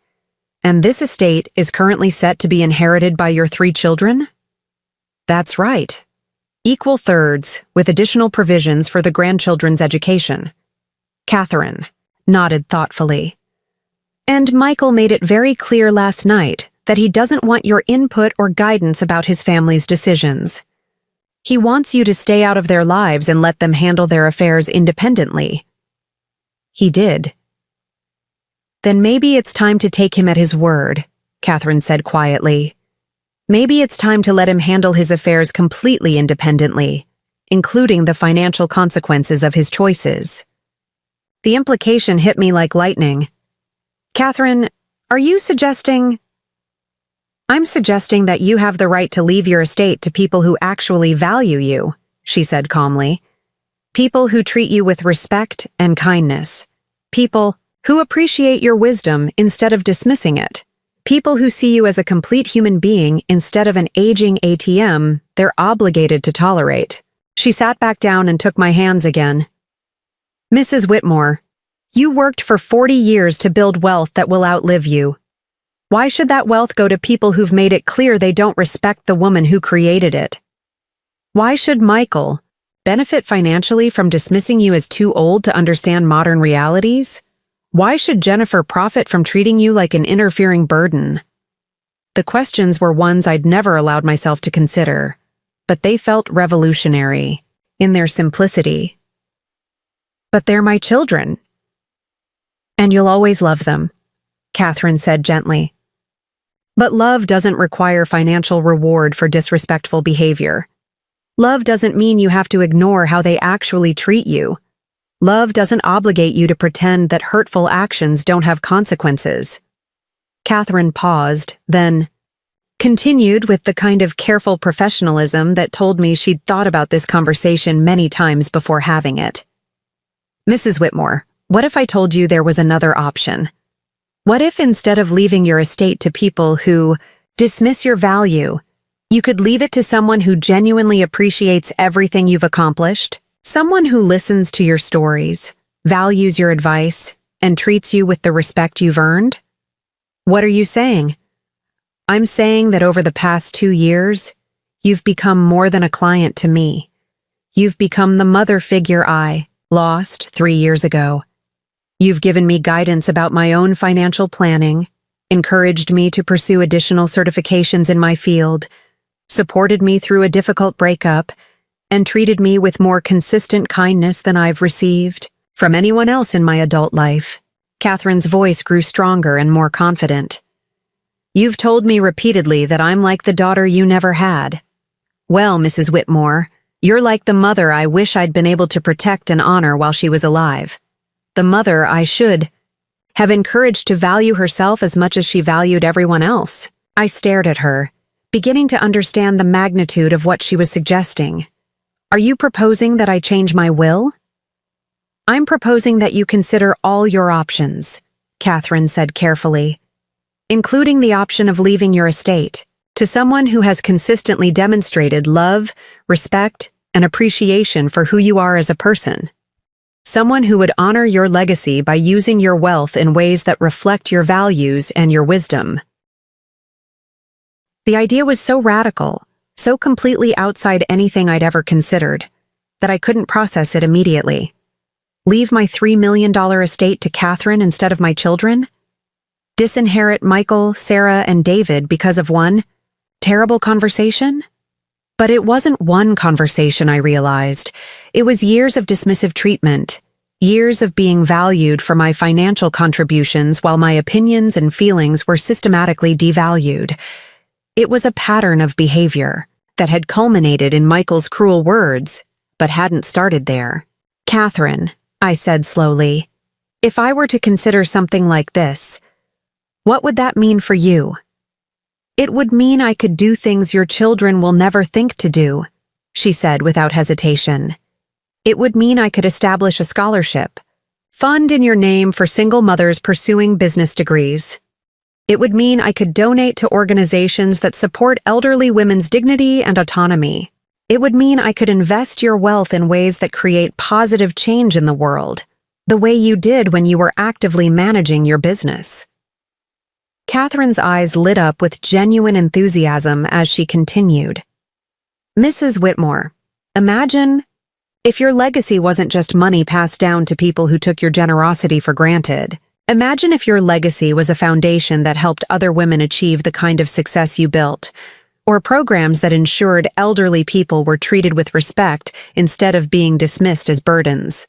And this estate is currently set to be inherited by your 3 children? That's right. Equal thirds, with additional provisions for the grandchildren's education. Catherine nodded thoughtfully. And Michael made it very clear last night that he doesn't want your input or guidance about his family's decisions. He wants you to stay out of their lives and let them handle their affairs independently. He did. Then maybe it's time to take him at his word, Catherine said quietly. Maybe it's time to let him handle his affairs completely independently, including the financial consequences of his choices. The implication hit me like lightning. Catherine, are you suggesting... I'm suggesting that you have the right to leave your estate to people who actually value you, she said calmly. People who treat you with respect and kindness. People who appreciate your wisdom instead of dismissing it. People who see you as a complete human being instead of an aging ATM they're obligated to tolerate. She sat back down and took my hands again. Mrs. Whitmore, you worked for 40 years to build wealth that will outlive you. Why should that wealth go to people who've made it clear they don't respect the woman who created it? Why should Michael benefit financially from dismissing you as too old to understand modern realities? Why should Jennifer profit from treating you like an interfering burden? The questions were ones I'd never allowed myself to consider, but they felt revolutionary in their simplicity. But they're my children. And you'll always love them, Catherine said gently. But love doesn't require financial reward for disrespectful behavior. Love doesn't mean you have to ignore how they actually treat you. Love doesn't obligate you to pretend that hurtful actions don't have consequences. Catherine paused, then continued with the kind of careful professionalism that told me she'd thought about this conversation many times before having it. Mrs. Whitmore, what if I told you there was another option? What if instead of leaving your estate to people who dismiss your value, you could leave it to someone who genuinely appreciates everything you've accomplished? Someone who listens to your stories, values your advice, and treats you with the respect you've earned? What are you saying? I'm saying that over the past 2 years, you've become more than a client to me. You've become the mother figure I lost 3 years ago. You've given me guidance about my own financial planning, encouraged me to pursue additional certifications in my field, supported me through a difficult breakup, and treated me with more consistent kindness than I've received from anyone else in my adult life. Catherine's voice grew stronger and more confident. You've told me repeatedly that I'm like the daughter you never had. Well, Mrs. Whitmore, you're like the mother I wish I'd been able to protect and honor while she was alive. The mother I should have encouraged to value herself as much as she valued everyone else. I stared at her, beginning to understand the magnitude of what she was suggesting. Are you proposing that I change my will? I'm proposing that you consider all your options, Catherine said carefully, including the option of leaving your estate to someone who has consistently demonstrated love, respect, and appreciation for who you are as a person. Someone who would honor your legacy by using your wealth in ways that reflect your values and your wisdom. The idea was so radical, so completely outside anything I'd ever considered, that I couldn't process it immediately. Leave my $3 million estate to Catherine instead of my children? Disinherit Michael, Sarah, and David because of one terrible conversation? But it wasn't one conversation, I realized. It was years of dismissive treatment, years of being valued for my financial contributions while my opinions and feelings were systematically devalued. It was a pattern of behavior that had culminated in Michael's cruel words, but hadn't started there. Catherine, I said slowly, if I were to consider something like this, what would that mean for you? It would mean I could do things your children will never think to do, she said without hesitation. It would mean I could establish a scholarship, fund in your name for single mothers pursuing business degrees. It would mean I could donate to organizations that support elderly women's dignity and autonomy. It would mean I could invest your wealth in ways that create positive change in the world, the way you did when you were actively managing your business. Catherine's eyes lit up with genuine enthusiasm as she continued. Mrs. Whitmore, imagine if your legacy wasn't just money passed down to people who took your generosity for granted. Imagine if your legacy was a foundation that helped other women achieve the kind of success you built, or programs that ensured elderly people were treated with respect instead of being dismissed as burdens.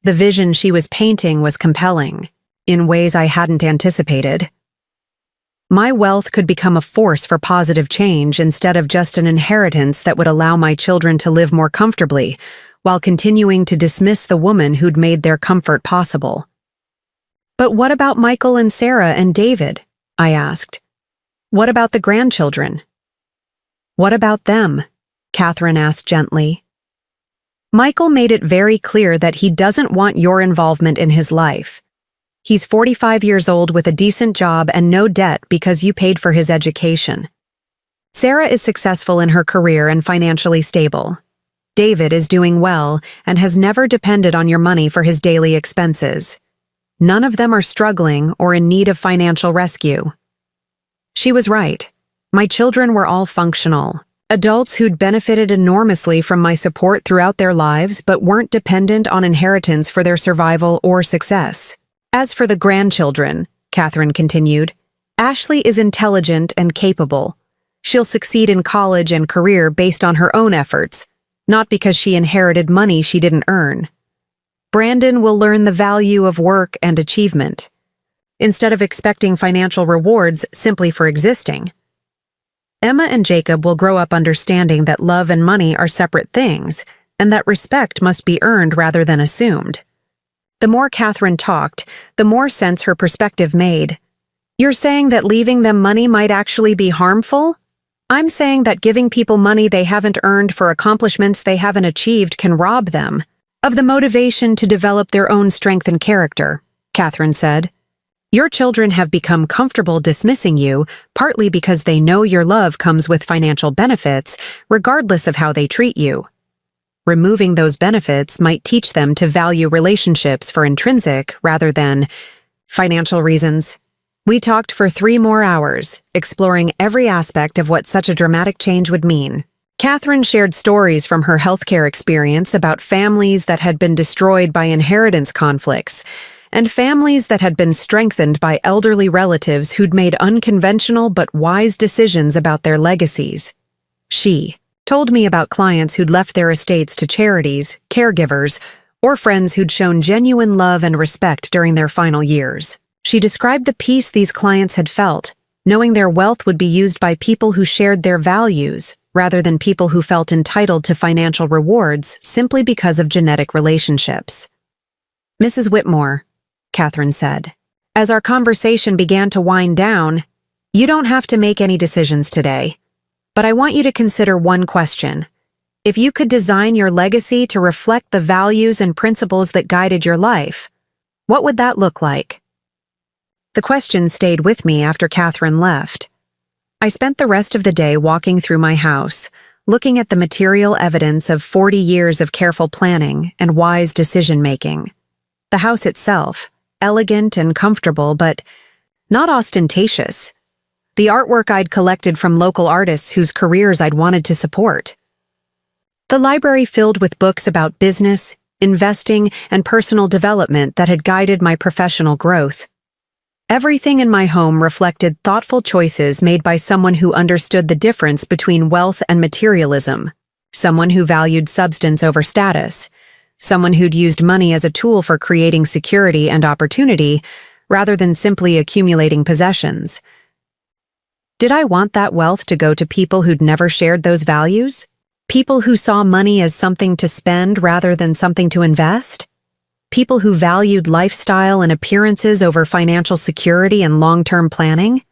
The vision she was painting was compelling, in ways I hadn't anticipated. My wealth could become a force for positive change instead of just an inheritance that would allow my children to live more comfortably, while continuing to dismiss the woman who'd made their comfort possible. But what about Michael and Sarah and David? I asked. What about the grandchildren? What about them? Catherine asked gently. Michael made it very clear that he doesn't want your involvement in his life. He's 45 years old with a decent job and no debt because you paid for his education. Sarah is successful in her career and financially stable. David is doing well and has never depended on your money for his daily expenses. None of them are struggling or in need of financial rescue. She was right. My children were all functional, adults who'd benefited enormously from my support throughout their lives but weren't dependent on inheritance for their survival or success. As for the grandchildren, Catherine continued, Ashley is intelligent and capable. She'll succeed in college and career based on her own efforts, not because she inherited money she didn't earn. Brandon will learn the value of work and achievement, instead of expecting financial rewards simply for existing. Emma and Jacob will grow up understanding that love and money are separate things, and that respect must be earned rather than assumed. The more Catherine talked, the more sense her perspective made. You're saying that leaving them money might actually be harmful? I'm saying that giving people money they haven't earned for accomplishments they haven't achieved can rob them of the motivation to develop their own strength and character, Catherine said. Your children have become comfortable dismissing you, partly because they know your love comes with financial benefits, regardless of how they treat you. Removing those benefits might teach them to value relationships for intrinsic rather than financial reasons. We talked for 3 more hours, exploring every aspect of what such a dramatic change would mean. Catherine shared stories from her healthcare experience about families that had been destroyed by inheritance conflicts, and families that had been strengthened by elderly relatives who'd made unconventional but wise decisions about their legacies. She told me about clients who'd left their estates to charities, caregivers, or friends who'd shown genuine love and respect during their final years. She described the peace these clients had felt, knowing their wealth would be used by people who shared their values, rather than people who felt entitled to financial rewards simply because of genetic relationships. Mrs. Whitmore, Catherine said, as our conversation began to wind down, you don't have to make any decisions today, but I want you to consider one question. If you could design your legacy to reflect the values and principles that guided your life, what would that look like? The question stayed with me after Catherine left. I spent the rest of the day walking through my house, looking at the material evidence of 40 years of careful planning and wise decision-making. The house itself, elegant and comfortable, but not ostentatious. The artwork I'd collected from local artists whose careers I'd wanted to support. The library filled with books about business, investing, and personal development that had guided my professional growth. Everything in my home reflected thoughtful choices made by someone who understood the difference between wealth and materialism, someone who valued substance over status, someone who'd used money as a tool for creating security and opportunity rather than simply accumulating possessions. Did I want that wealth to go to people who'd never shared those values? People who saw money as something to spend rather than something to invest? People who valued lifestyle and appearances over financial security and long-term planning?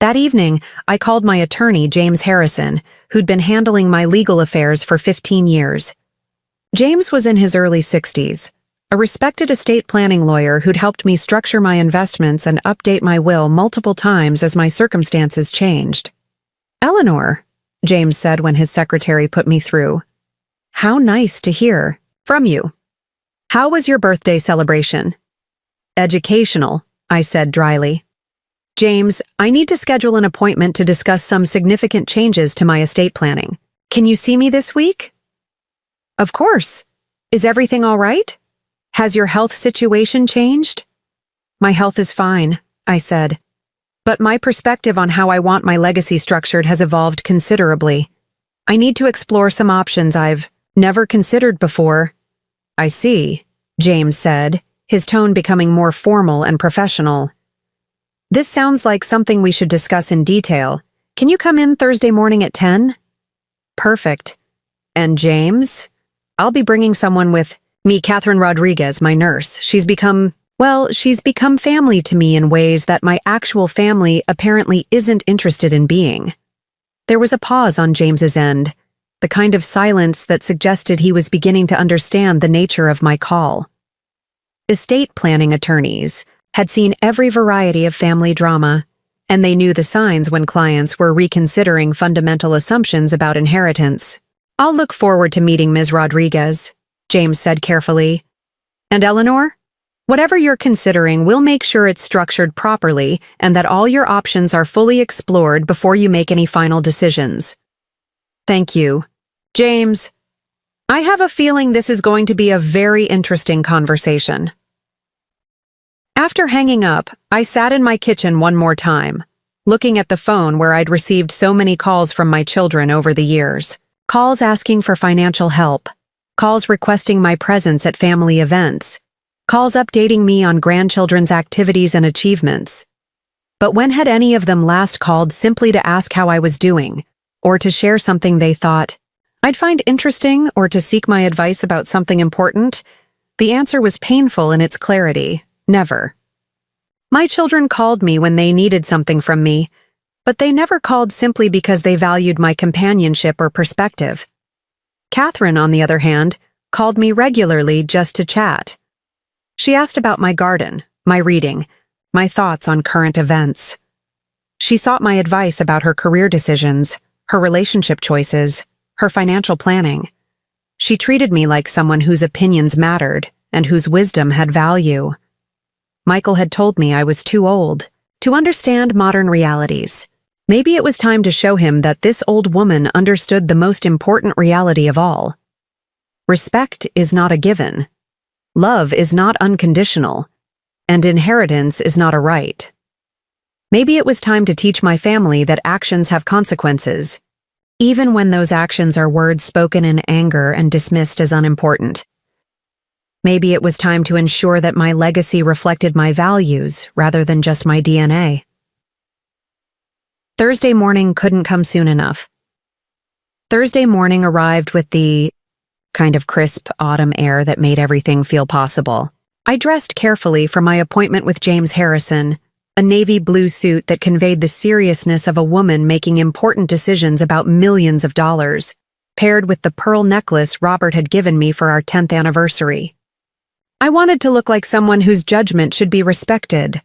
That evening, I called my attorney, James Harrison, who'd been handling my legal affairs for 15 years. James was in his early 60s, a respected estate planning lawyer who'd helped me structure my investments and update my will multiple times as my circumstances changed. "Eleanor," James said when his secretary put me through. "How nice to hear from you. How was your birthday celebration?" "Educational," I said dryly. "James, I need to schedule an appointment to discuss some significant changes to my estate planning. Can you see me this week?" "Of course. Is everything all right? Has your health situation changed?" "My health is fine," I said. "But my perspective on how I want my legacy structured has evolved considerably. I need to explore some options I've never considered before." "I see," James said, his tone becoming more formal and professional. "This sounds like something we should discuss in detail. Can you come in Thursday morning at 10? "Perfect. And James? I'll be bringing someone with me, Catherine Rodriguez, my nurse. She's become family to me in ways that my actual family apparently isn't interested in being." There was a pause on James's end, the kind of silence that suggested he was beginning to understand the nature of my call. Estate planning attorneys had seen every variety of family drama, and they knew the signs when clients were reconsidering fundamental assumptions about inheritance. "I'll look forward to meeting Ms. Rodriguez," James said carefully. "And Eleanor? Whatever you're considering, we'll make sure it's structured properly and that all your options are fully explored before you make any final decisions." "Thank you. James, I have a feeling this is going to be a very interesting conversation." After hanging up, I sat in my kitchen one more time, looking at the phone where I'd received so many calls from my children over the years. Calls asking for financial help, calls requesting my presence at family events, calls updating me on grandchildren's activities and achievements. But when had any of them last called simply to ask how I was doing, or to share something they thought I'd find interesting, or to seek my advice about something important? The answer was painful in its clarity. Never. My children called me when they needed something from me, but they never called simply because they valued my companionship or perspective. Catherine, on the other hand, called me regularly just to chat. She asked about my garden, my reading, my thoughts on current events. She sought my advice about her career decisions, her relationship choices, her financial planning. She treated me like someone whose opinions mattered and whose wisdom had value. Michael had told me I was too old to understand modern realities. Maybe it was time to show him that this old woman understood the most important reality of all. Respect is not a given. Love is not unconditional. And inheritance is not a right. Maybe it was time to teach my family that actions have consequences, even when those actions are words spoken in anger and dismissed as unimportant. Maybe it was time to ensure that my legacy reflected my values rather than just my DNA. Thursday morning couldn't come soon enough. Thursday morning arrived with the kind of crisp autumn air that made everything feel possible. I dressed carefully for my appointment with James Harrison, a navy blue suit that conveyed the seriousness of a woman making important decisions about millions of dollars, paired with the pearl necklace Robert had given me for our 10th anniversary. I wanted to look like someone whose judgment should be respected,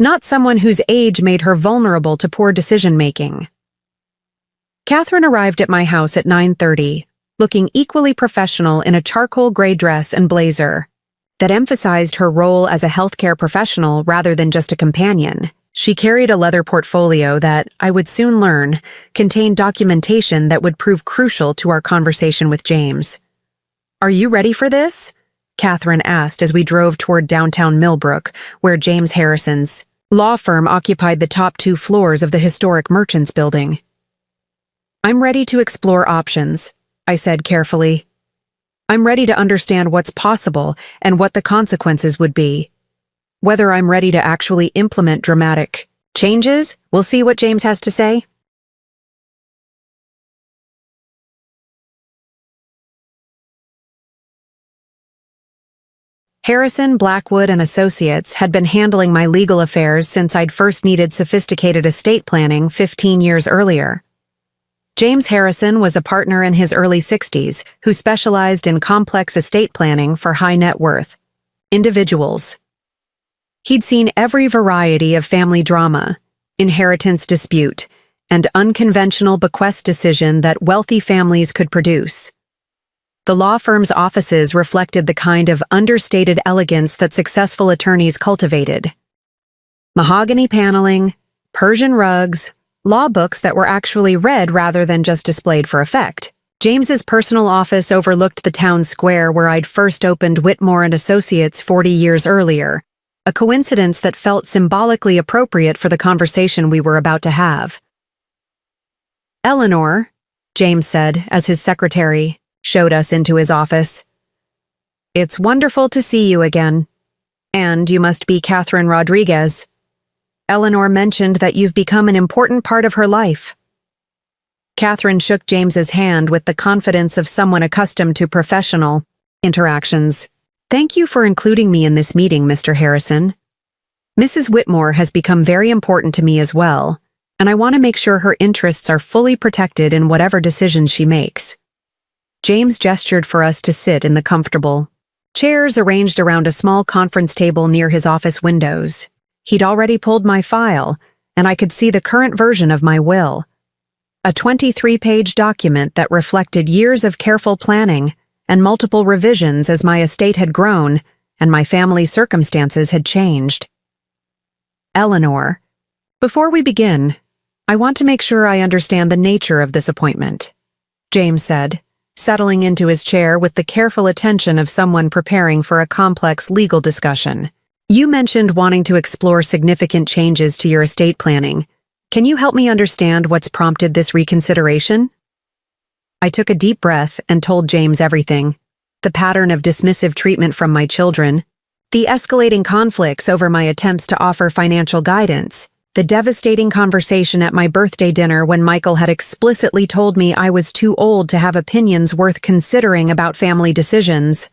not someone whose age made her vulnerable to poor decision-making. Catherine arrived at my house at 9:30, looking equally professional in a charcoal gray dress and blazer that emphasized her role as a healthcare professional rather than just a companion. She carried a leather portfolio that, I would soon learn, contained documentation that would prove crucial to our conversation with James. "Are you ready for this?" Catherine asked as we drove toward downtown Millbrook, where James Harrison's law firm occupied the top 2 floors of the historic Merchants Building. "I'm ready to explore options," I said carefully. "I'm ready to understand what's possible and what the consequences would be. Whether I'm ready to actually implement dramatic changes, we'll see what James has to say." Harrison, Blackwood, and Associates had been handling my legal affairs since I'd first needed sophisticated estate planning 15 years earlier. James Harrison was a partner in his early 60s who specialized in complex estate planning for high net worth individuals. He'd seen every variety of family drama, inheritance dispute, and unconventional bequest decision that wealthy families could produce. The law firm's offices reflected the kind of understated elegance that successful attorneys cultivated. Mahogany paneling, Persian rugs, law books that were actually read rather than just displayed for effect. James's personal office overlooked the town square where I'd first opened Whitmore and Associates 40 years earlier, a coincidence that felt symbolically appropriate for the conversation we were about to have. "Eleanor," James said as his secretary showed us into his office, "it's wonderful to see you again. And you must be Catherine Rodriguez. Eleanor mentioned that you've become an important part of her life." Catherine shook James's hand with the confidence of someone accustomed to professional interactions. "Thank you for including me in this meeting, Mr. Harrison. Mrs. Whitmore has become very important to me as well, and I want to make sure her interests are fully protected in whatever decisions she makes." James gestured for us to sit in the comfortable chairs arranged around a small conference table near his office windows. He'd already pulled my file, and I could see the current version of my will, a 23-page document that reflected years of careful planning and multiple revisions as my estate had grown and my family's circumstances had changed. "Eleanor, before we begin, I want to make sure I understand the nature of this appointment," James said, settling into his chair with the careful attention of someone preparing for a complex legal discussion. "You mentioned wanting to explore significant changes to your estate planning. Can you help me understand what's prompted this reconsideration?" I took a deep breath and told James everything: the pattern of dismissive treatment from my children, the escalating conflicts over my attempts to offer financial guidance, the devastating conversation at my birthday dinner when Michael had explicitly told me I was too old to have opinions worth considering about family decisions,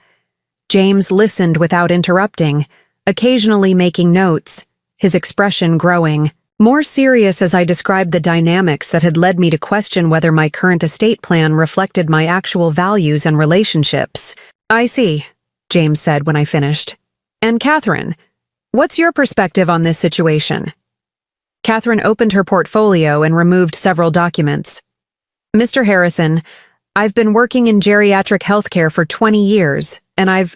James listened without interrupting, occasionally making notes, his expression growing, more serious as I described the dynamics that had led me to question whether my current estate plan reflected my actual values and relationships. "I see," James said when I finished. "And Catherine, what's your perspective on this situation?" Catherine opened her portfolio and removed several documents. "Mr. Harrison, I've been working in geriatric healthcare for 20 years, and I've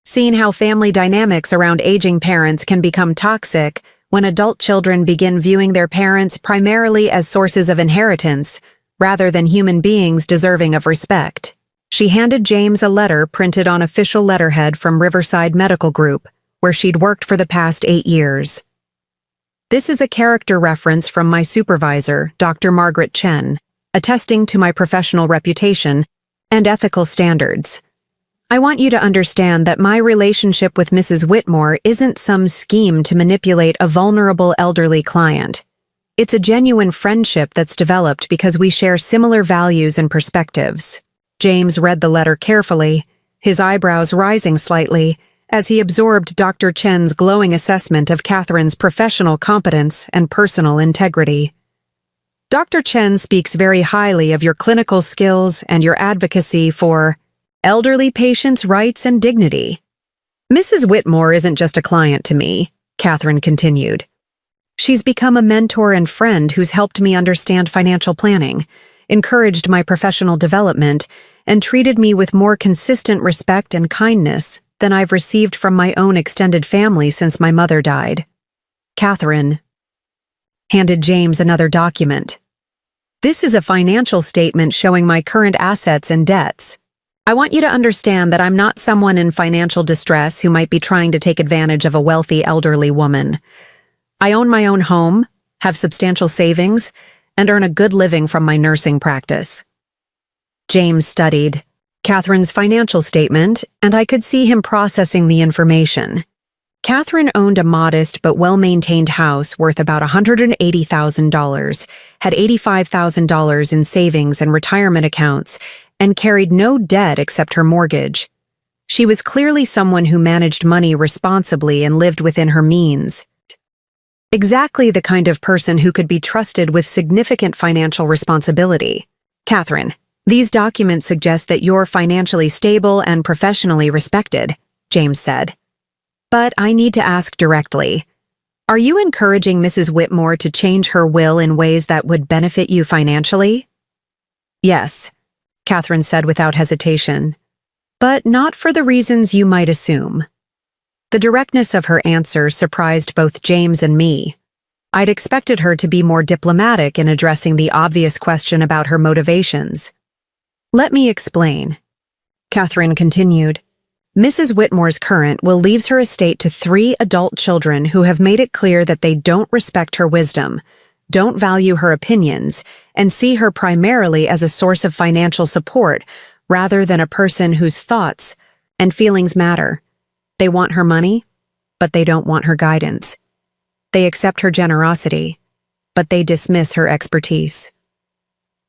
seen how family dynamics around aging parents can become toxic when adult children begin viewing their parents primarily as sources of inheritance, rather than human beings deserving of respect." She handed James a letter printed on official letterhead from Riverside Medical Group, where she'd worked for the past 8 years. "This is a character reference from my supervisor, Dr. Margaret Chen, attesting to my professional reputation and ethical standards. I want you to understand that my relationship with Mrs. Whitmore isn't some scheme to manipulate a vulnerable elderly client. It's a genuine friendship that's developed because we share similar values and perspectives." James read the letter carefully, his eyebrows rising slightly, as he absorbed Dr. Chen's glowing assessment of Catherine's professional competence and personal integrity. "Dr. Chen speaks very highly of your clinical skills and your advocacy for elderly patients' rights and dignity. Mrs. Whitmore isn't just a client to me," Catherine continued. "She's become a mentor and friend who's helped me understand financial planning, encouraged my professional development, and treated me with more consistent respect and kindness than I've received from my own extended family since my mother died." Catherine handed James another document. "This is a financial statement showing my current assets and debts. I want you to understand that I'm not someone in financial distress who might be trying to take advantage of a wealthy elderly woman. I own my own home, have substantial savings, and earn a good living from my nursing practice." James studied Catherine's financial statement, and I could see him processing the information. Catherine owned a modest but well-maintained house worth about $180,000, had $85,000 in savings and retirement accounts, and carried no debt except her mortgage. She was clearly someone who managed money responsibly and lived within her means. Exactly the kind of person who could be trusted with significant financial responsibility. "Catherine, these documents suggest that you're financially stable and professionally respected," James said. "But I need to ask directly, are you encouraging Mrs. Whitmore to change her will in ways that would benefit you financially?" "Yes," Catherine said without hesitation, "but not for the reasons you might assume." The directness of her answer surprised both James and me. I'd expected her to be more diplomatic in addressing the obvious question about her motivations. "Let me explain," Catherine continued. "Mrs. Whitmore's current will leaves her estate to 3 adult children who have made it clear that they don't respect her wisdom, don't value her opinions, and see her primarily as a source of financial support rather than a person whose thoughts and feelings matter. They want her money, but they don't want her guidance. They accept her generosity, but they dismiss her expertise."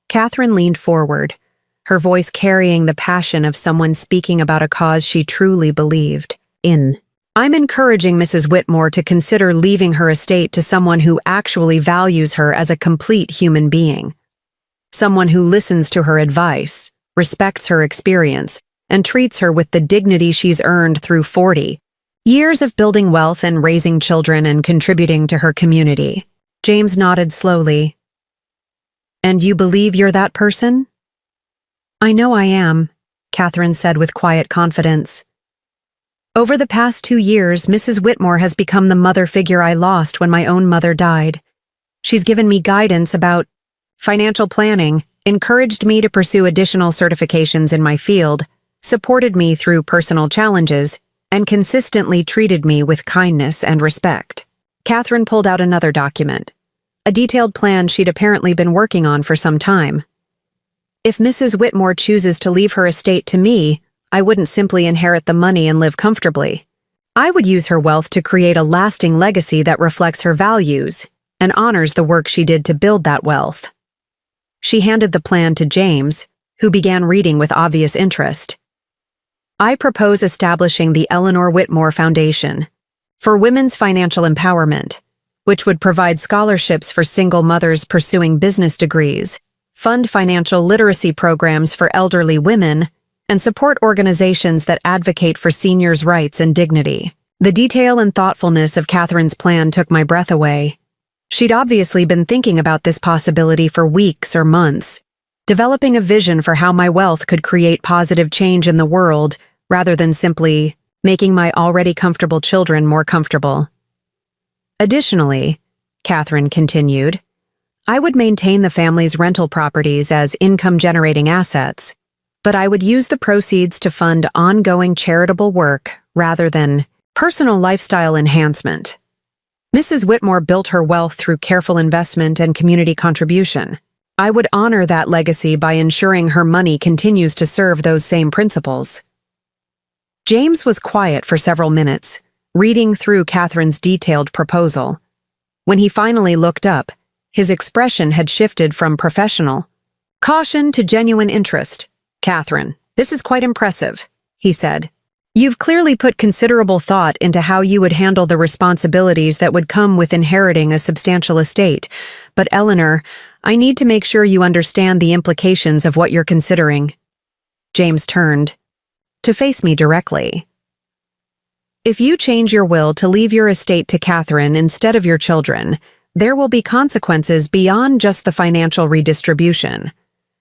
Catherine leaned forward, her voice carrying the passion of someone speaking about a cause she truly believed in. "I'm encouraging Mrs. Whitmore to consider leaving her estate to someone who actually values her as a complete human being. Someone who listens to her advice, respects her experience, and treats her with the dignity she's earned through 40 years of building wealth and raising children and contributing to her community." James nodded slowly. "And you believe you're that person?" "I know I am," Catherine said with quiet confidence. "Over the past 2 years, Mrs. Whitmore has become the mother figure I lost when my own mother died. She's given me guidance about financial planning, encouraged me to pursue additional certifications in my field, supported me through personal challenges, and consistently treated me with kindness and respect." Catherine pulled out another document, a detailed plan she'd apparently been working on for some time. "If Mrs. Whitmore chooses to leave her estate to me, I wouldn't simply inherit the money and live comfortably. I would use her wealth to create a lasting legacy that reflects her values and honors the work she did to build that wealth." She handed the plan to James, who began reading with obvious interest. I propose establishing the Eleanor Whitmore Foundation for women's financial empowerment, which would provide scholarships for single mothers pursuing business degrees, fund financial literacy programs for elderly women, and support organizations that advocate for seniors' rights and dignity. The detail and thoughtfulness of Catherine's plan took my breath away. She'd obviously been thinking about this possibility for weeks or months, developing a vision for how my wealth could create positive change in the world rather than simply making my already comfortable children more comfortable. Additionally, Catherine continued, I would maintain the family's rental properties as income-generating assets, but I would use the proceeds to fund ongoing charitable work rather than personal lifestyle enhancement. Mrs. Whitmore built her wealth through careful investment and community contribution. I would honor that legacy by ensuring her money continues to serve those same principles. James was quiet for several minutes, reading through Catherine's detailed proposal. When he finally looked up, his expression had shifted from professional caution to genuine interest. Catherine, this is quite impressive, he said. You've clearly put considerable thought into how you would handle the responsibilities that would come with inheriting a substantial estate. But Eleanor, I need to make sure you understand the implications of what you're considering. James turned to face me directly. If you change your will to leave your estate to Catherine instead of your children, there will be consequences beyond just the financial redistribution.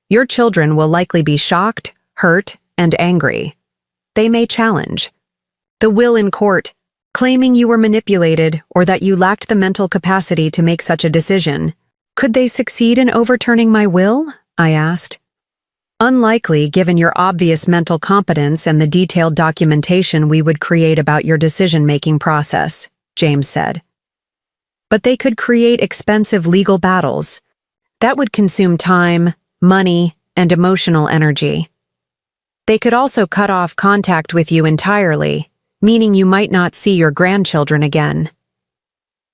Your children will likely be shocked, hurt, and angry. They may challenge the will in court, claiming you were manipulated or that you lacked the mental capacity to make such a decision. Could they succeed in overturning my will? I asked. Unlikely, given your obvious mental competence and the detailed documentation we would create about your decision-making process, James said. But they could create expensive legal battles. That would consume time, money, and emotional energy. They could also cut off contact with you entirely, meaning you might not see your grandchildren again.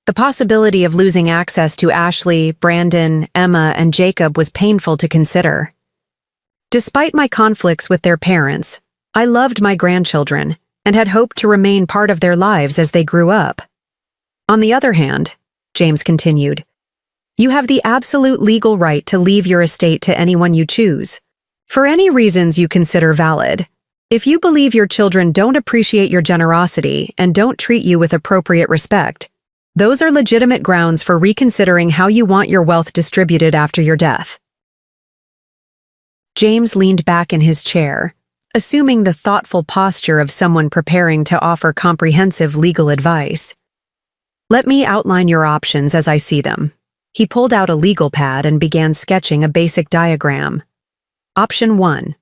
The possibility of losing access to Ashley, Brandon, Emma, and Jacob was painful to consider. Despite my conflicts with their parents, I loved my grandchildren and had hoped to remain part of their lives as they grew up. On the other hand, James continued, you have the absolute legal right to leave your estate to anyone you choose, for any reasons you consider valid. If you believe your children don't appreciate your generosity and don't treat you with appropriate respect, those are legitimate grounds for reconsidering how you want your wealth distributed after your death. James leaned back in his chair, assuming the thoughtful posture of someone preparing to offer comprehensive legal advice. Let me outline your options as I see them. He pulled out a legal pad and began sketching a basic diagram. Option 1.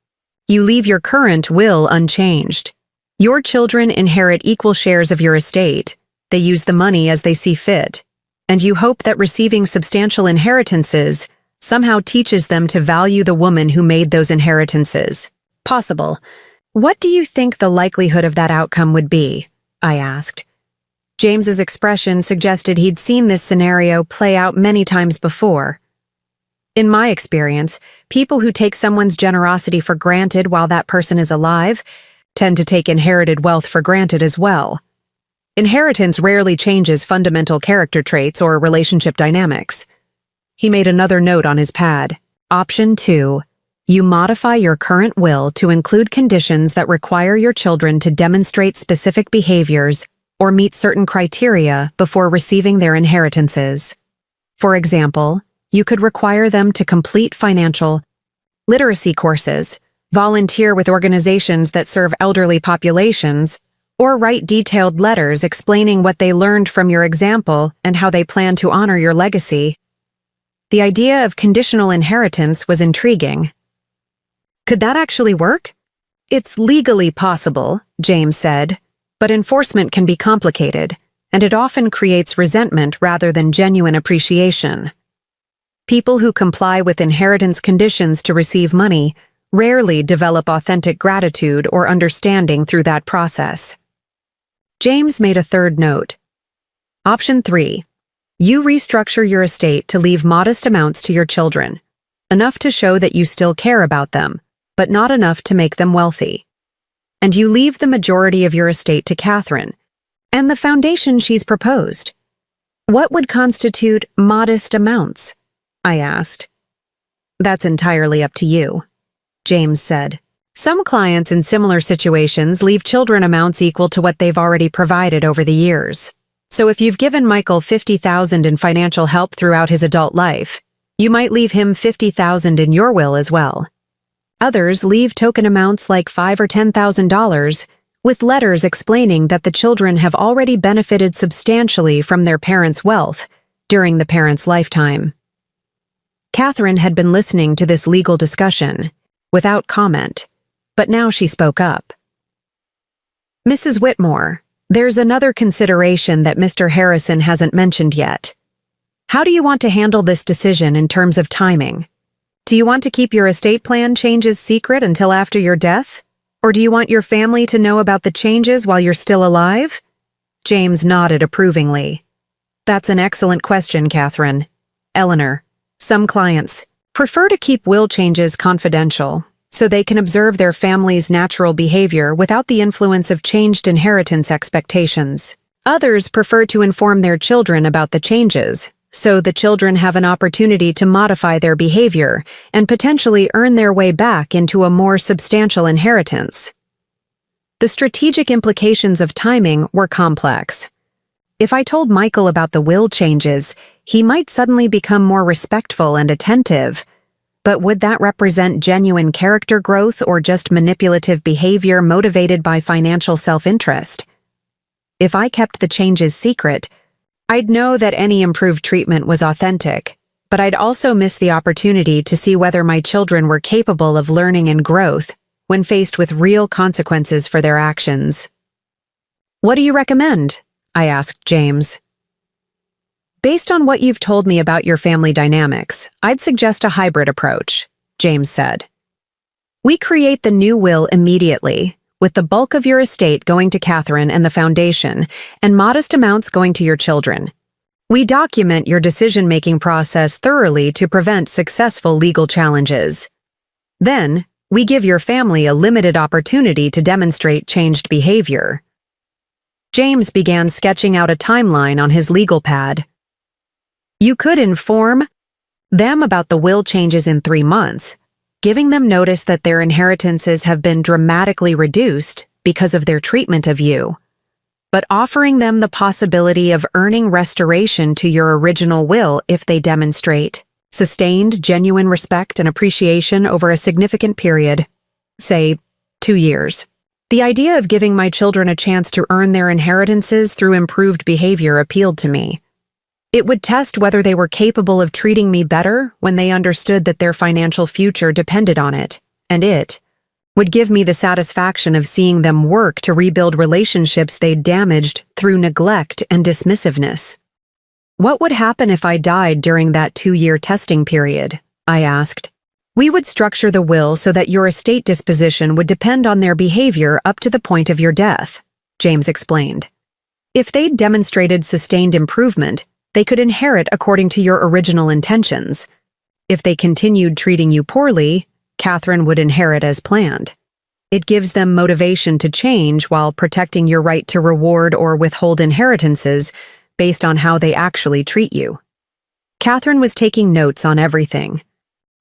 You leave your current will unchanged. Your children inherit equal shares of your estate. They use the money as they see fit. And you hope that receiving substantial inheritances somehow teaches them to value the woman who made those inheritances. Possible. What do you think the likelihood of that outcome would be? I asked. James's expression suggested he'd seen this scenario play out many times before. In my experience, people who take someone's generosity for granted while that person is alive tend to take inherited wealth for granted as well. Inheritance rarely changes fundamental character traits or relationship dynamics. He made another note on his pad. Option 2. You modify your current will to include conditions that require your children to demonstrate specific behaviors or meet certain criteria before receiving their inheritances. For example, you could require them to complete financial literacy courses, volunteer with organizations that serve elderly populations, or write detailed letters explaining what they learned from your example and how they plan to honor your legacy. The idea of conditional inheritance was intriguing. Could that actually work? It's legally possible, James said, but enforcement can be complicated, and it often creates resentment rather than genuine appreciation. People who comply with inheritance conditions to receive money rarely develop authentic gratitude or understanding through that process. James made a third note. Option 3. You restructure your estate to leave modest amounts to your children, enough to show that you still care about them, but not enough to make them wealthy. and you leave the majority of your estate to Catherine and the foundation she's proposed. What would constitute modest amounts? I asked. That's entirely up to you, James said. Some clients in similar situations leave children amounts equal to what they've already provided over the years. So if you've given Michael $50,000 in financial help throughout his adult life, you might leave him $50,000 in your will as well. Others leave token amounts like $5,000 or $10,000 with letters explaining that the children have already benefited substantially from their parents' wealth during the parents' lifetime. Catherine had been listening to this legal discussion without comment, but now she spoke up. Mrs. Whitmore, there's another consideration that Mr. Harrison hasn't mentioned yet. How do you want to handle this decision in terms of timing? Do you want to keep your estate plan changes secret until after your death? Or do you want your family to know about the changes while you're still alive? James nodded approvingly. That's an excellent question, Catherine. Eleanor, some clients prefer to keep will changes confidential so they can observe their family's natural behavior without the influence of changed inheritance expectations. Others prefer to inform their children about the changes, so the children have an opportunity to modify their behavior and potentially earn their way back into a more substantial inheritance. The strategic implications of timing were complex. If I told Michael about the will changes, he might suddenly become more respectful and attentive. But would that represent genuine character growth or just manipulative behavior motivated by financial self-interest? If I kept the changes secret, I'd know that any improved treatment was authentic, but I'd also miss the opportunity to see whether my children were capable of learning and growth when faced with real consequences for their actions. What do you recommend? I asked James. Based on what you've told me about your family dynamics, I'd suggest a hybrid approach, James said. We create the new will immediately, with the bulk of your estate going to Catherine and the foundation, and modest amounts going to your children. We document your decision-making process thoroughly to prevent successful legal challenges. Then, we give your family a limited opportunity to demonstrate changed behavior. James began sketching out a timeline on his legal pad. You could inform them about the will changes in 3 months, giving them notice that their inheritances have been dramatically reduced because of their treatment of you, but offering them the possibility of earning restoration to your original will if they demonstrate sustained, genuine respect and appreciation over a significant period, say, 2 years. The idea of giving my children a chance to earn their inheritances through improved behavior appealed to me. It would test whether they were capable of treating me better when they understood that their financial future depended on it, and it would give me the satisfaction of seeing them work to rebuild relationships they'd damaged through neglect and dismissiveness. What would happen if I died during that 2-year testing period? I asked. We would structure the will so that your estate disposition would depend on their behavior up to the point of your death, James explained. If they'd demonstrated sustained improvement, they could inherit according to your original intentions. If they continued treating you poorly, Catherine would inherit as planned. It gives them motivation to change while protecting your right to reward or withhold inheritances based on how they actually treat you. Catherine was taking notes on everything,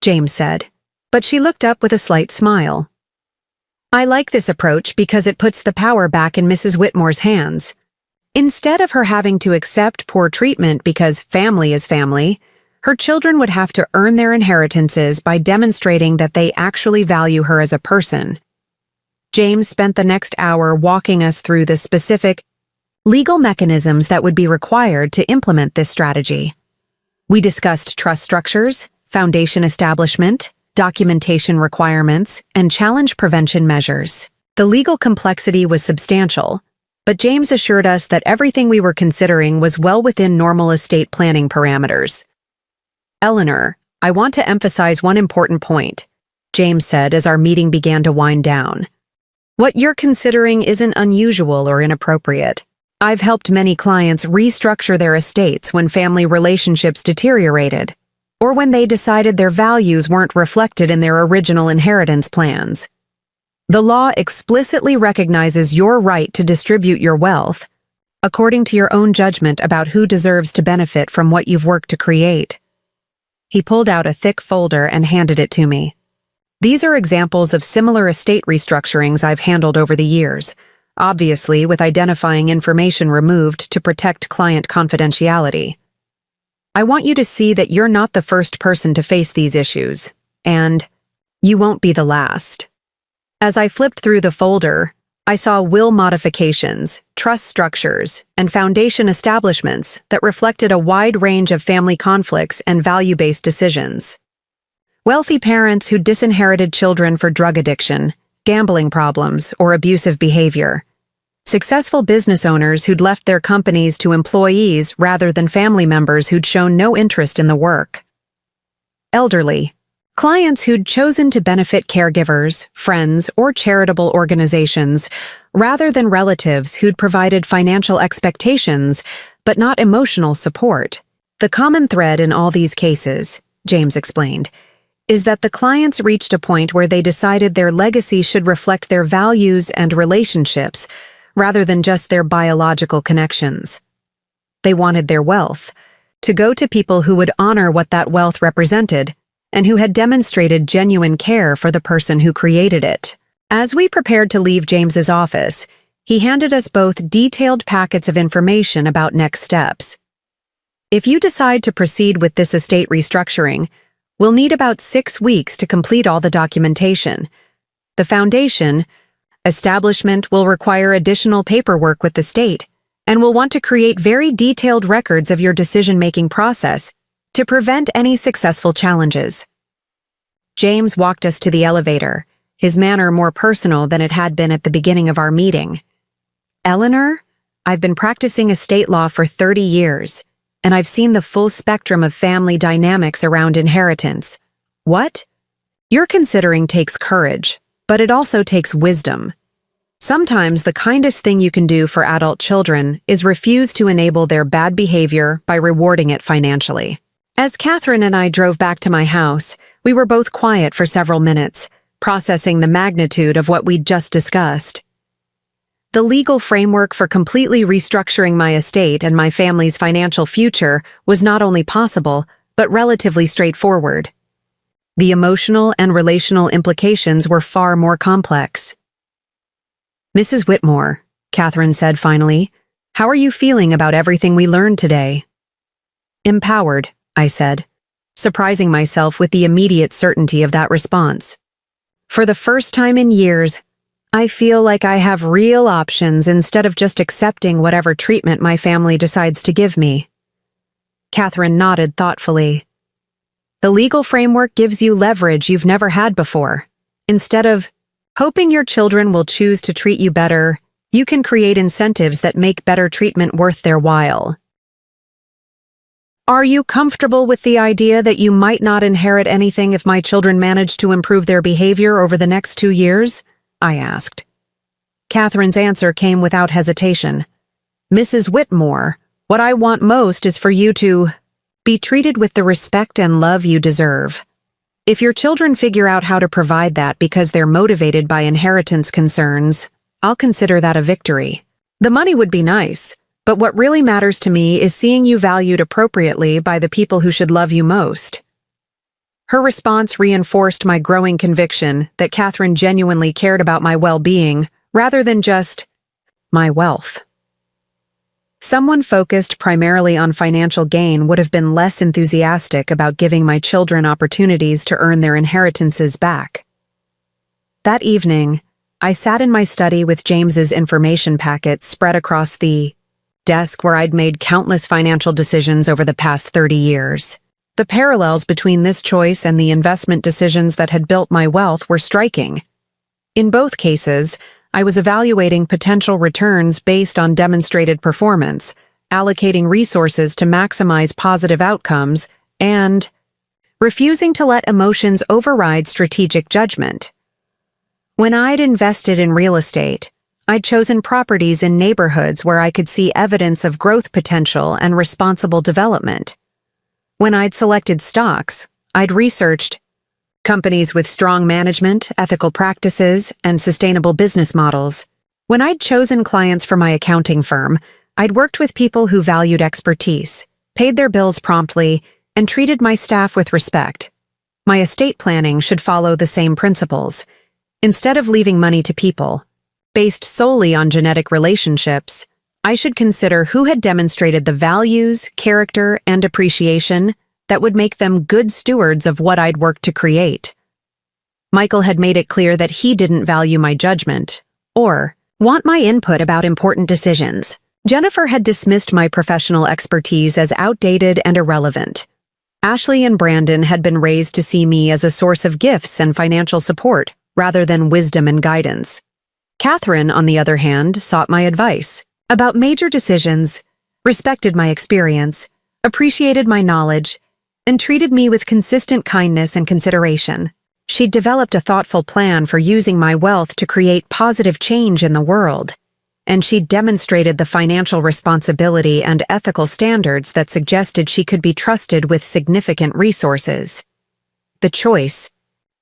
James said, but she looked up with a slight smile. I like this approach because it puts the power back in Mrs. Whitmore's hands. Instead of her having to accept poor treatment because family is family, her children would have to earn their inheritances by demonstrating that they actually value her as a person. James spent the next hour walking us through the specific legal mechanisms that would be required to implement this strategy. We discussed trust structures, foundation establishment, documentation requirements, and challenge prevention measures. The legal complexity was substantial, but James assured us that everything we were considering was well within normal estate planning parameters. Eleanor, I want to emphasize one important point, James said as our meeting began to wind down. What you're considering isn't unusual or inappropriate. I've helped many clients restructure their estates when family relationships deteriorated, or when they decided their values weren't reflected in their original inheritance plans. The law explicitly recognizes your right to distribute your wealth according to your own judgment about who deserves to benefit from what you've worked to create. He pulled out a thick folder and handed it to me. These are examples of similar estate restructurings I've handled over the years, obviously with identifying information removed to protect client confidentiality. I want you to see that you're not the first person to face these issues, and you won't be the last. As I flipped through the folder, I saw will modifications, trust structures, and foundation establishments that reflected a wide range of family conflicts and value-based decisions. Wealthy parents who disinherited children for drug addiction, gambling problems, or abusive behavior. Successful business owners who'd left their companies to employees rather than family members who'd shown no interest in the work. Elderly. Clients who'd chosen to benefit caregivers, friends, or charitable organizations, rather than relatives who'd provided financial expectations, but not emotional support. The common thread in all these cases, James explained, is that the clients reached a point where they decided their legacy should reflect their values and relationships, rather than just their biological connections. They wanted their wealth to go to people who would honor what that wealth represented, and who had demonstrated genuine care for the person who created it. As we prepared to leave James's office, he handed us both detailed packets of information about next steps. If you decide to proceed with this estate restructuring, we'll need about 6 weeks to complete all the documentation. The foundation establishment will require additional paperwork with the state, and will want to create very detailed records of your decision-making process to prevent any successful challenges. James walked us to the elevator, his manner more personal than it had been at the beginning of our meeting. Eleanor, I've been practicing estate law for 30 years, and I've seen the full spectrum of family dynamics around inheritance. What you're considering takes courage, but it also takes wisdom. Sometimes the kindest thing you can do for adult children is refuse to enable their bad behavior by rewarding it financially. As Catherine and I drove back to my house, we were both quiet for several minutes, processing the magnitude of what we'd just discussed. The legal framework for completely restructuring my estate and my family's financial future was not only possible, but relatively straightforward. The emotional and relational implications were far more complex. Mrs. Whitmore, Catherine said finally, how are you feeling about everything we learned today? Empowered, I said, surprising myself with the immediate certainty of that response. For the first time in years, I feel like I have real options instead of just accepting whatever treatment my family decides to give me. Catherine nodded thoughtfully. The legal framework gives you leverage you've never had before. Instead of hoping your children will choose to treat you better, you can create incentives that make better treatment worth their while. Are you comfortable with the idea that you might not inherit anything if my children manage to improve their behavior over the next 2 years? I asked. Catherine's answer came without hesitation. Mrs. Whitmore, what I want most is for you to be treated with the respect and love you deserve. If your children figure out how to provide that because they're motivated by inheritance concerns, I'll consider that a victory. The money would be nice, but what really matters to me is seeing you valued appropriately by the people who should love you most. Her response reinforced my growing conviction that Catherine genuinely cared about my well-being rather than just my wealth. Someone focused primarily on financial gain would have been less enthusiastic about giving my children opportunities to earn their inheritances back. That evening, I sat in my study with James's information packets spread across the desk where I'd made countless financial decisions over the past 30 years. The parallels between this choice and the investment decisions that had built my wealth were striking. In both cases, I was evaluating potential returns based on demonstrated performance, allocating resources to maximize positive outcomes, and refusing to let emotions override strategic judgment. When I'd invested in real estate, I'd chosen properties in neighborhoods where I could see evidence of growth potential and responsible development. When I'd selected stocks, I'd researched companies with strong management, ethical practices, and sustainable business models. When I'd chosen clients for my accounting firm, I'd worked with people who valued expertise, paid their bills promptly, and treated my staff with respect. My estate planning should follow the same principles. Instead of leaving money to people, based solely on genetic relationships, I should consider who had demonstrated the values, character, and appreciation that would make them good stewards of what I'd worked to create. Michael had made it clear that he didn't value my judgment, or want my input about important decisions. Jennifer had dismissed my professional expertise as outdated and irrelevant. Ashley and Brandon had been raised to see me as a source of gifts and financial support, rather than wisdom and guidance. Catherine, on the other hand, sought my advice about major decisions, respected my experience, appreciated my knowledge, and treated me with consistent kindness and consideration. She'd developed a thoughtful plan for using my wealth to create positive change in the world, and she'd demonstrated the financial responsibility and ethical standards that suggested she could be trusted with significant resources. The choice,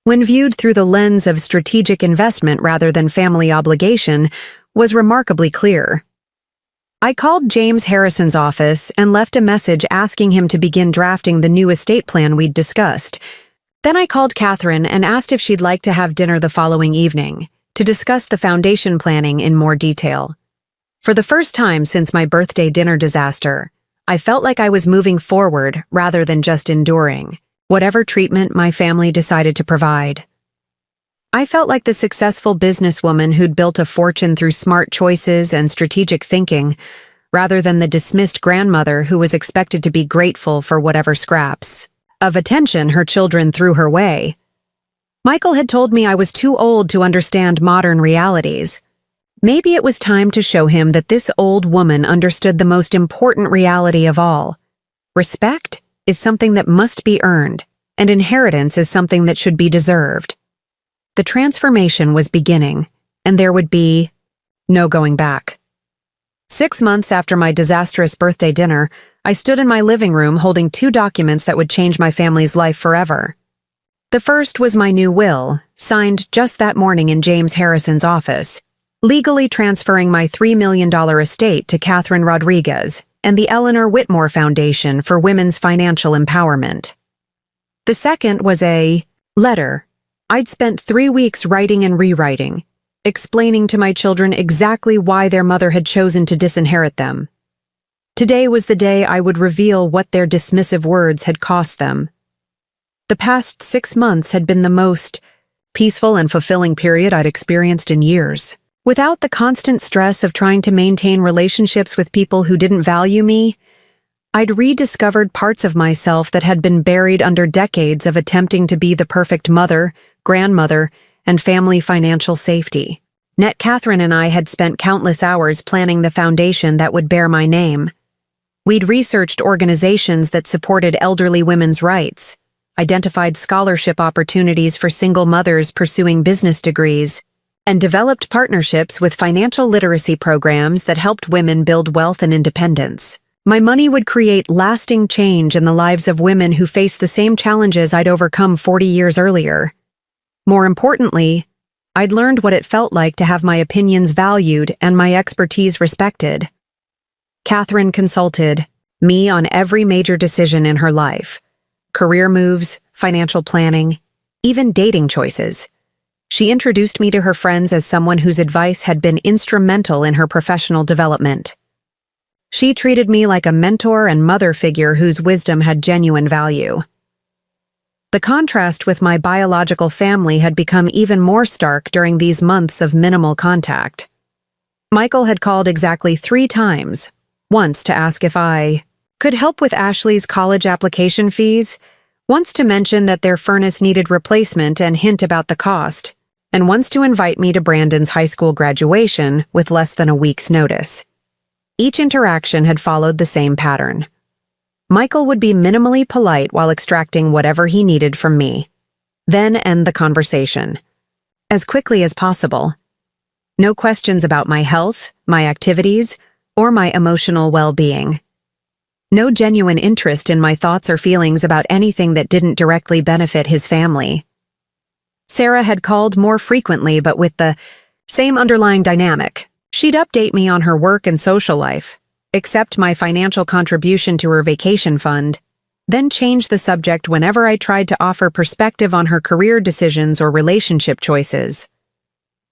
when viewed through the lens of strategic investment rather than family obligation, was remarkably clear. I called James Harrison's office and left a message asking him to begin drafting the new estate plan we'd discussed. Then I called Catherine and asked if she'd like to have dinner the following evening to discuss the foundation planning in more detail. For the first time since my birthday dinner disaster, I felt like I was moving forward rather than just enduring whatever treatment my family decided to provide. I felt like the successful businesswoman who'd built a fortune through smart choices and strategic thinking, rather than the dismissed grandmother who was expected to be grateful for whatever scraps of attention her children threw her way. Michael had told me I was too old to understand modern realities. Maybe it was time to show him that this old woman understood the most important reality of all. Respect is something that must be earned, and inheritance is something that should be deserved. The transformation was beginning, and there would be no going back. 6 months after my disastrous birthday dinner, I stood in my living room holding 2 documents that would change my family's life forever. The first was my new will, signed just that morning in James Harrison's office, legally transferring my $3 million estate to Catherine Rodriguez and the Eleanor Whitmore Foundation for Women's Financial Empowerment. The second was a letter I'd spent 3 weeks writing and rewriting, explaining to my children exactly why their mother had chosen to disinherit them. Today was the day I would reveal what their dismissive words had cost them. The past 6 months had been the most peaceful and fulfilling period I'd experienced in years. Without the constant stress of trying to maintain relationships with people who didn't value me, I'd rediscovered parts of myself that had been buried under decades of attempting to be the perfect mother, grandmother, and family financial safety. Catherine and I had spent countless hours planning the foundation that would bear my name. We'd researched organizations that supported elderly women's rights, identified scholarship opportunities for single mothers pursuing business degrees, and developed partnerships with financial literacy programs that helped women build wealth and independence. My money would create lasting change in the lives of women who faced the same challenges I'd overcome 40 years earlier. More importantly, I'd learned what it felt like to have my opinions valued and my expertise respected. Catherine consulted me on every major decision in her life: career moves, financial planning, even dating choices. She introduced me to her friends as someone whose advice had been instrumental in her professional development. She treated me like a mentor and mother figure whose wisdom had genuine value. The contrast with my biological family had become even more stark during these months of minimal contact. Michael had called exactly 3 times, once to ask if I could help with Ashley's college application fees, once to mention that their furnace needed replacement and hint about the cost, and once to invite me to Brandon's high school graduation with less than a week's notice. Each interaction had followed the same pattern. Michael would be minimally polite while extracting whatever he needed from me, then end the conversation, as quickly as possible. No questions about my health, my activities, or my emotional well-being. No genuine interest in my thoughts or feelings about anything that didn't directly benefit his family. Sarah had called more frequently, but with the same underlying dynamic. She'd update me on her work and social life, accept my financial contribution to her vacation fund, then change the subject whenever I tried to offer perspective on her career decisions or relationship choices.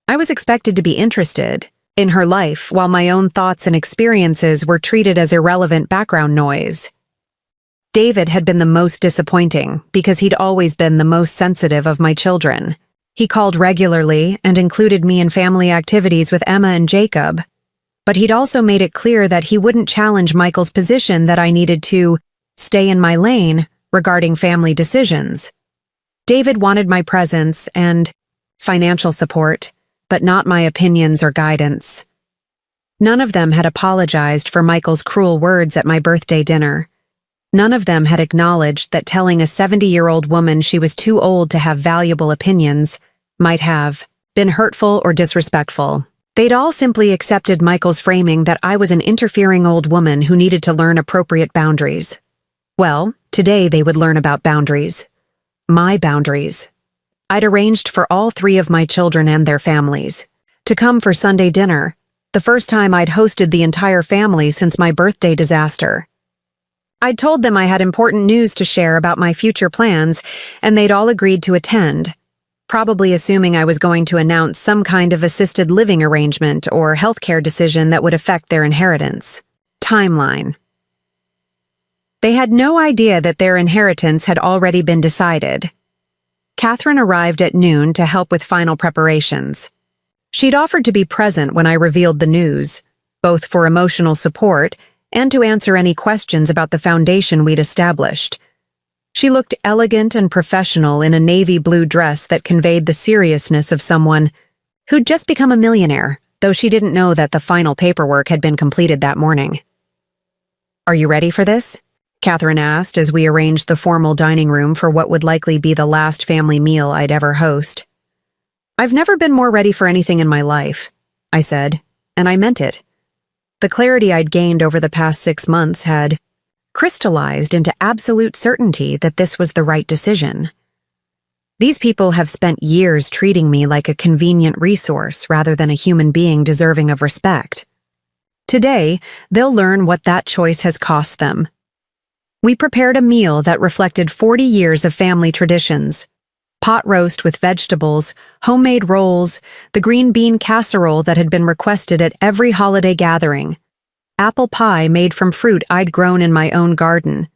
I was expected to be interested in her life, while my own thoughts and experiences were treated as irrelevant background noise. David had been the most disappointing because he'd always been the most sensitive of my children. He called regularly and included me in family activities with Emma and Jacob, but he'd also made it clear that he wouldn't challenge Michael's position that I needed to stay in my lane regarding family decisions. David wanted my presence and financial support, but not my opinions or guidance. None of them had apologized for Michael's cruel words at my birthday dinner. None of them had acknowledged that telling a 70-year-old woman she was too old to have valuable opinions might have been hurtful or disrespectful. They'd all simply accepted Michael's framing that I was an interfering old woman who needed to learn appropriate boundaries. Well, today they would learn about boundaries. My boundaries. I'd arranged for all 3 of my children and their families to come for Sunday dinner, the first time I'd hosted the entire family since my birthday disaster. I'd told them I had important news to share about my future plans, and they'd all agreed to attend, probably assuming I was going to announce some kind of assisted living arrangement or healthcare decision that would affect their inheritance. Timeline. They had no idea that their inheritance had already been decided. Catherine arrived at noon to help with final preparations. She'd offered to be present when I revealed the news, both for emotional support and to answer any questions about the foundation we'd established. She looked elegant and professional in a navy blue dress that conveyed the seriousness of someone who'd just become a millionaire, though she didn't know that the final paperwork had been completed that morning. "Are you ready for this?" Catherine asked as we arranged the formal dining room for what would likely be the last family meal I'd ever host. "I've never been more ready for anything in my life," I said, and I meant it. The clarity I'd gained over the past 6 months had crystallized into absolute certainty that this was the right decision. These people have spent years treating me like a convenient resource rather than a human being deserving of respect. Today, they'll learn what that choice has cost them. We prepared a meal that reflected 40 years of family traditions. Pot roast with vegetables, homemade rolls, the green bean casserole that had been requested at every holiday gathering, apple pie made from fruit I'd grown in my own garden.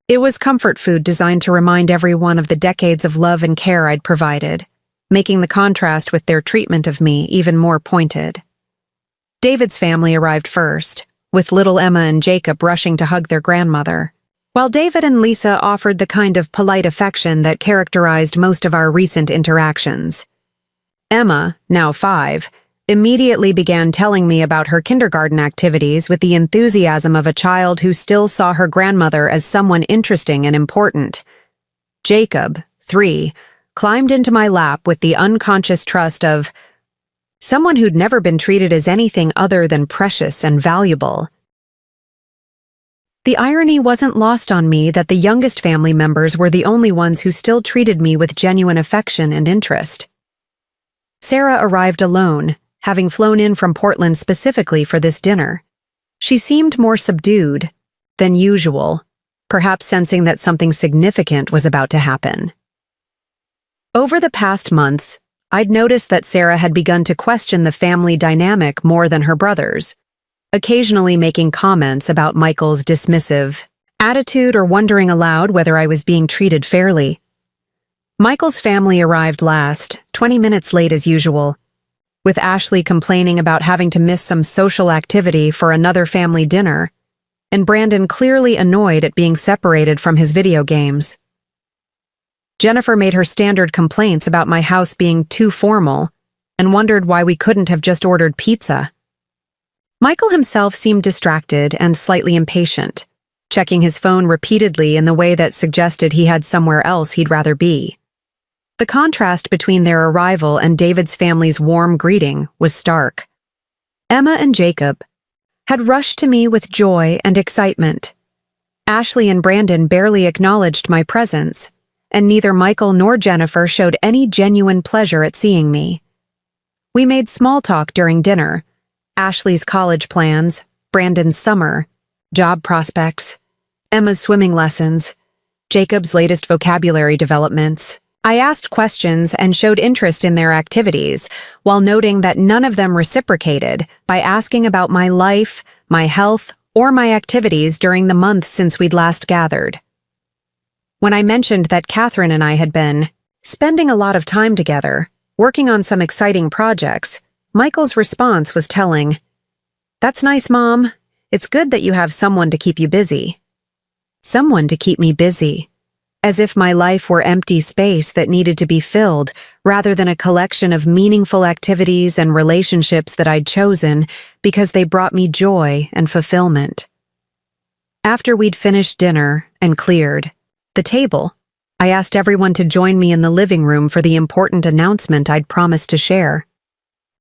It was comfort food designed to remind everyone of the decades of love and care I'd provided, making the contrast with their treatment of me even more pointed. David's family arrived first, with little Emma and Jacob rushing to hug their grandmother, while David and Lisa offered the kind of polite affection that characterized most of our recent interactions. Emma, now 5, immediately began telling me about her kindergarten activities with the enthusiasm of a child who still saw her grandmother as someone interesting and important. Jacob, 3, climbed into my lap with the unconscious trust of someone who'd never been treated as anything other than precious and valuable. The irony wasn't lost on me that the youngest family members were the only ones who still treated me with genuine affection and interest. Sarah arrived alone, having flown in from Portland specifically for this dinner. She seemed more subdued than usual, perhaps sensing that something significant was about to happen. Over the past months, I'd noticed that Sarah had begun to question the family dynamic more than her brothers, occasionally making comments about Michael's dismissive attitude or wondering aloud whether I was being treated fairly. Michael's family arrived last, 20 minutes late as usual, with Ashley complaining about having to miss some social activity for another family dinner, and Brandon clearly annoyed at being separated from his video games. Jennifer made her standard complaints about my house being too formal and wondered why we couldn't have just ordered pizza. Michael himself seemed distracted and slightly impatient, checking his phone repeatedly in the way that suggested he had somewhere else he'd rather be. The contrast between their arrival and David's family's warm greeting was stark. Emma and Jacob had rushed to me with joy and excitement. Ashley and Brandon barely acknowledged my presence, and neither Michael nor Jennifer showed any genuine pleasure at seeing me. We made small talk during dinner: Ashley's college plans, Brandon's summer, job prospects, Emma's swimming lessons, Jacob's latest vocabulary developments. I asked questions and showed interest in their activities, while noting that none of them reciprocated by asking about my life, my health, or my activities during the months since we'd last gathered. When I mentioned that Catherine and I had been spending a lot of time together, working on some exciting projects, Michael's response was telling. "That's nice, Mom. It's good that you have someone to keep you busy." Someone to keep me busy. As if my life were empty space that needed to be filled, rather than a collection of meaningful activities and relationships that I'd chosen because they brought me joy and fulfillment. After we'd finished dinner and cleared the table, I asked everyone to join me in the living room for the important announcement I'd promised to share.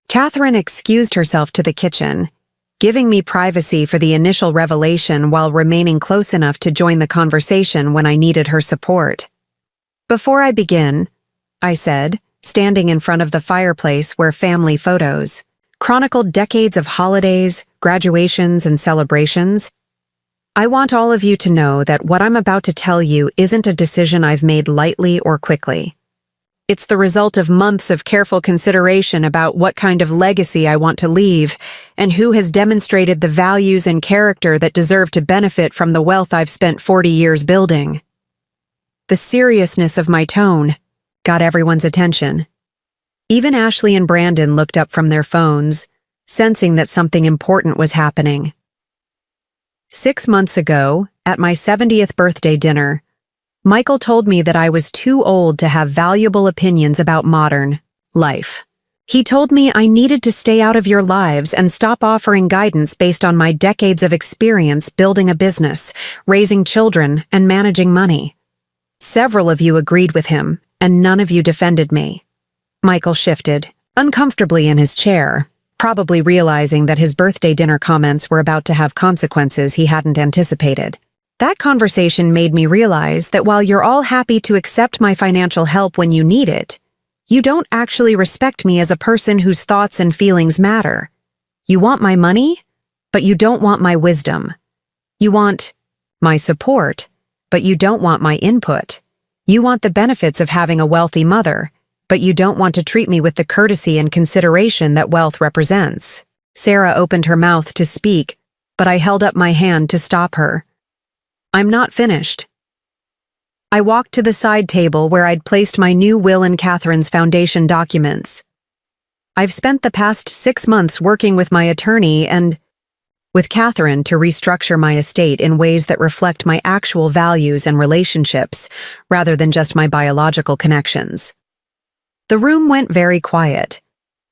Catherine excused herself to the kitchen, giving me privacy for the initial revelation while remaining close enough to join the conversation when I needed her support. "Before I begin," I said, standing in front of the fireplace where family photos chronicled decades of holidays, graduations, and celebrations, "I want all of you to know that what I'm about to tell you isn't a decision I've made lightly or quickly. It's the result of months of careful consideration about what kind of legacy I want to leave and who has demonstrated the values and character that deserve to benefit from the wealth I've spent 40 years building." The seriousness of my tone got everyone's attention. Even Ashley and Brandon looked up from their phones, sensing that something important was happening. 6 months ago, at my 70th birthday dinner, Michael told me that I was too old to have valuable opinions about modern life. He told me I needed to stay out of your lives and stop offering guidance based on my decades of experience building a business, raising children, and managing money. Several of you agreed with him, and none of you defended me. Michael shifted uncomfortably in his chair, probably realizing that his birthday dinner comments were about to have consequences he hadn't anticipated. That conversation made me realize that while you're all happy to accept my financial help when you need it, you don't actually respect me as a person whose thoughts and feelings matter. You want my money, but you don't want my wisdom. You want my support, but you don't want my input. You want the benefits of having a wealthy mother, but you don't want to treat me with the courtesy and consideration that wealth represents. Sarah opened her mouth to speak, but I held up my hand to stop her. "I'm not finished." I walked to the side table where I'd placed my new will and Catherine's foundation documents. "I've spent the past 6 months working with my attorney and with Catherine to restructure my estate in ways that reflect my actual values and relationships, rather than just my biological connections." The room went very quiet.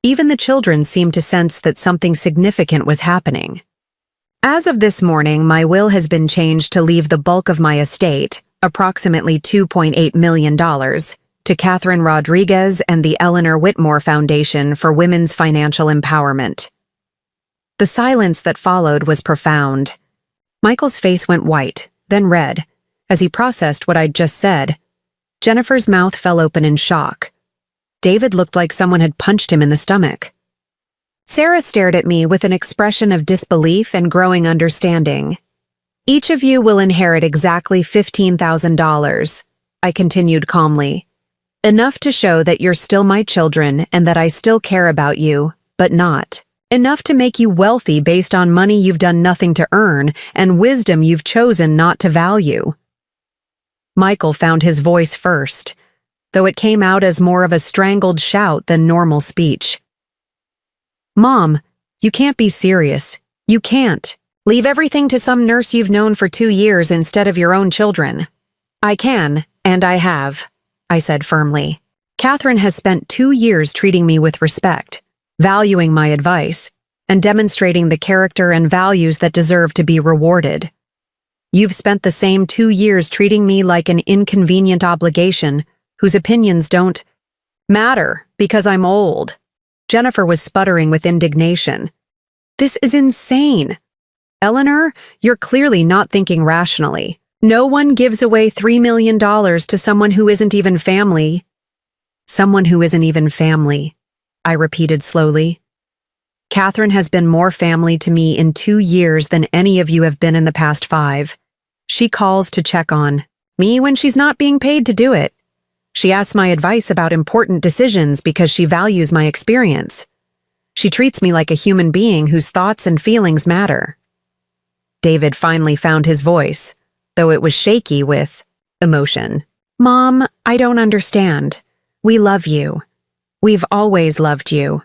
Even the children seemed to sense that something significant was happening. As of this morning, my will has been changed to leave the bulk of my estate, approximately $2.8 million, to Catherine Rodriguez and the Eleanor Whitmore Foundation for Women's Financial Empowerment. The silence that followed was profound. Michael's face went white, then red, as he processed what I'd just said. Jennifer's mouth fell open in shock. David looked like someone had punched him in the stomach. Sarah stared at me with an expression of disbelief and growing understanding. "Each of you will inherit exactly $15,000, I continued calmly. "Enough to show that you're still my children and that I still care about you, but not enough to make you wealthy based on money you've done nothing to earn and wisdom you've chosen not to value." Michael found his voice first, though it came out as more of a strangled shout than normal speech. "Mom, you can't be serious. You can't. Leave everything to some nurse you've known for 2 years instead of your own children." "I can, and I have," I said firmly. "Catherine has spent 2 years treating me with respect, valuing my advice, and demonstrating the character and values that deserve to be rewarded. You've spent the same 2 years treating me like an inconvenient obligation whose opinions don't matter because I'm old." Jennifer was sputtering with indignation. "This is insane. Eleanor, you're clearly not thinking rationally. No one gives away $3 million to someone who isn't even family. Someone who isn't even family, I repeated slowly. Catherine has been more family to me in 2 years than any of you have been in the past 5. She calls to check on me when she's not being paid to do it. She asks my advice about important decisions because she values my experience. She treats me like a human being whose thoughts and feelings matter. David finally found his voice, though it was shaky with emotion. Mom, I don't understand. We love you. We've always loved you.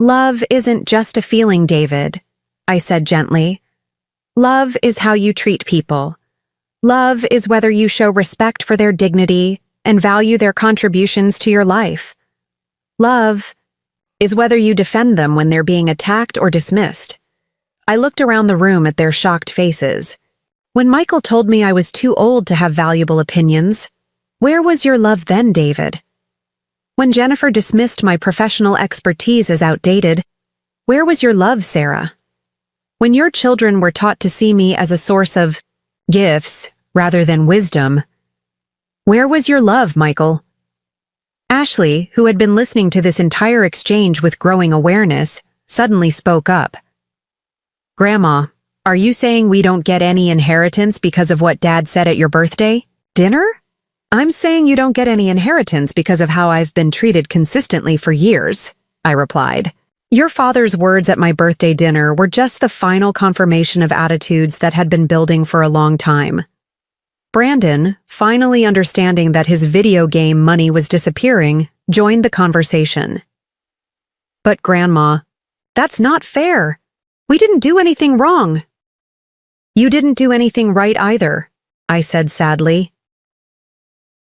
Love isn't just a feeling, David, I said gently. Love is how you treat people. Love is whether you show respect for their dignity and value their contributions to your life. Love is whether you defend them when they're being attacked or dismissed. I looked around the room at their shocked faces. When Michael told me I was too old to have valuable opinions, where was your love then, David? When Jennifer dismissed my professional expertise as outdated, where was your love, Sarah? When your children were taught to see me as a source of gifts rather than wisdom, where was your love, Michael? Ashley, who had been listening to this entire exchange with growing awareness, suddenly spoke up. Grandma, are you saying we don't get any inheritance because of what Dad said at your birthday dinner? I'm saying you don't get any inheritance because of how I've been treated consistently for years, I replied. Your father's words at my birthday dinner were just the final confirmation of attitudes that had been building for a long time. Brandon, finally understanding that his video game money was disappearing, joined the conversation. But Grandma, that's not fair. We didn't do anything wrong. You didn't do anything right either, I said sadly.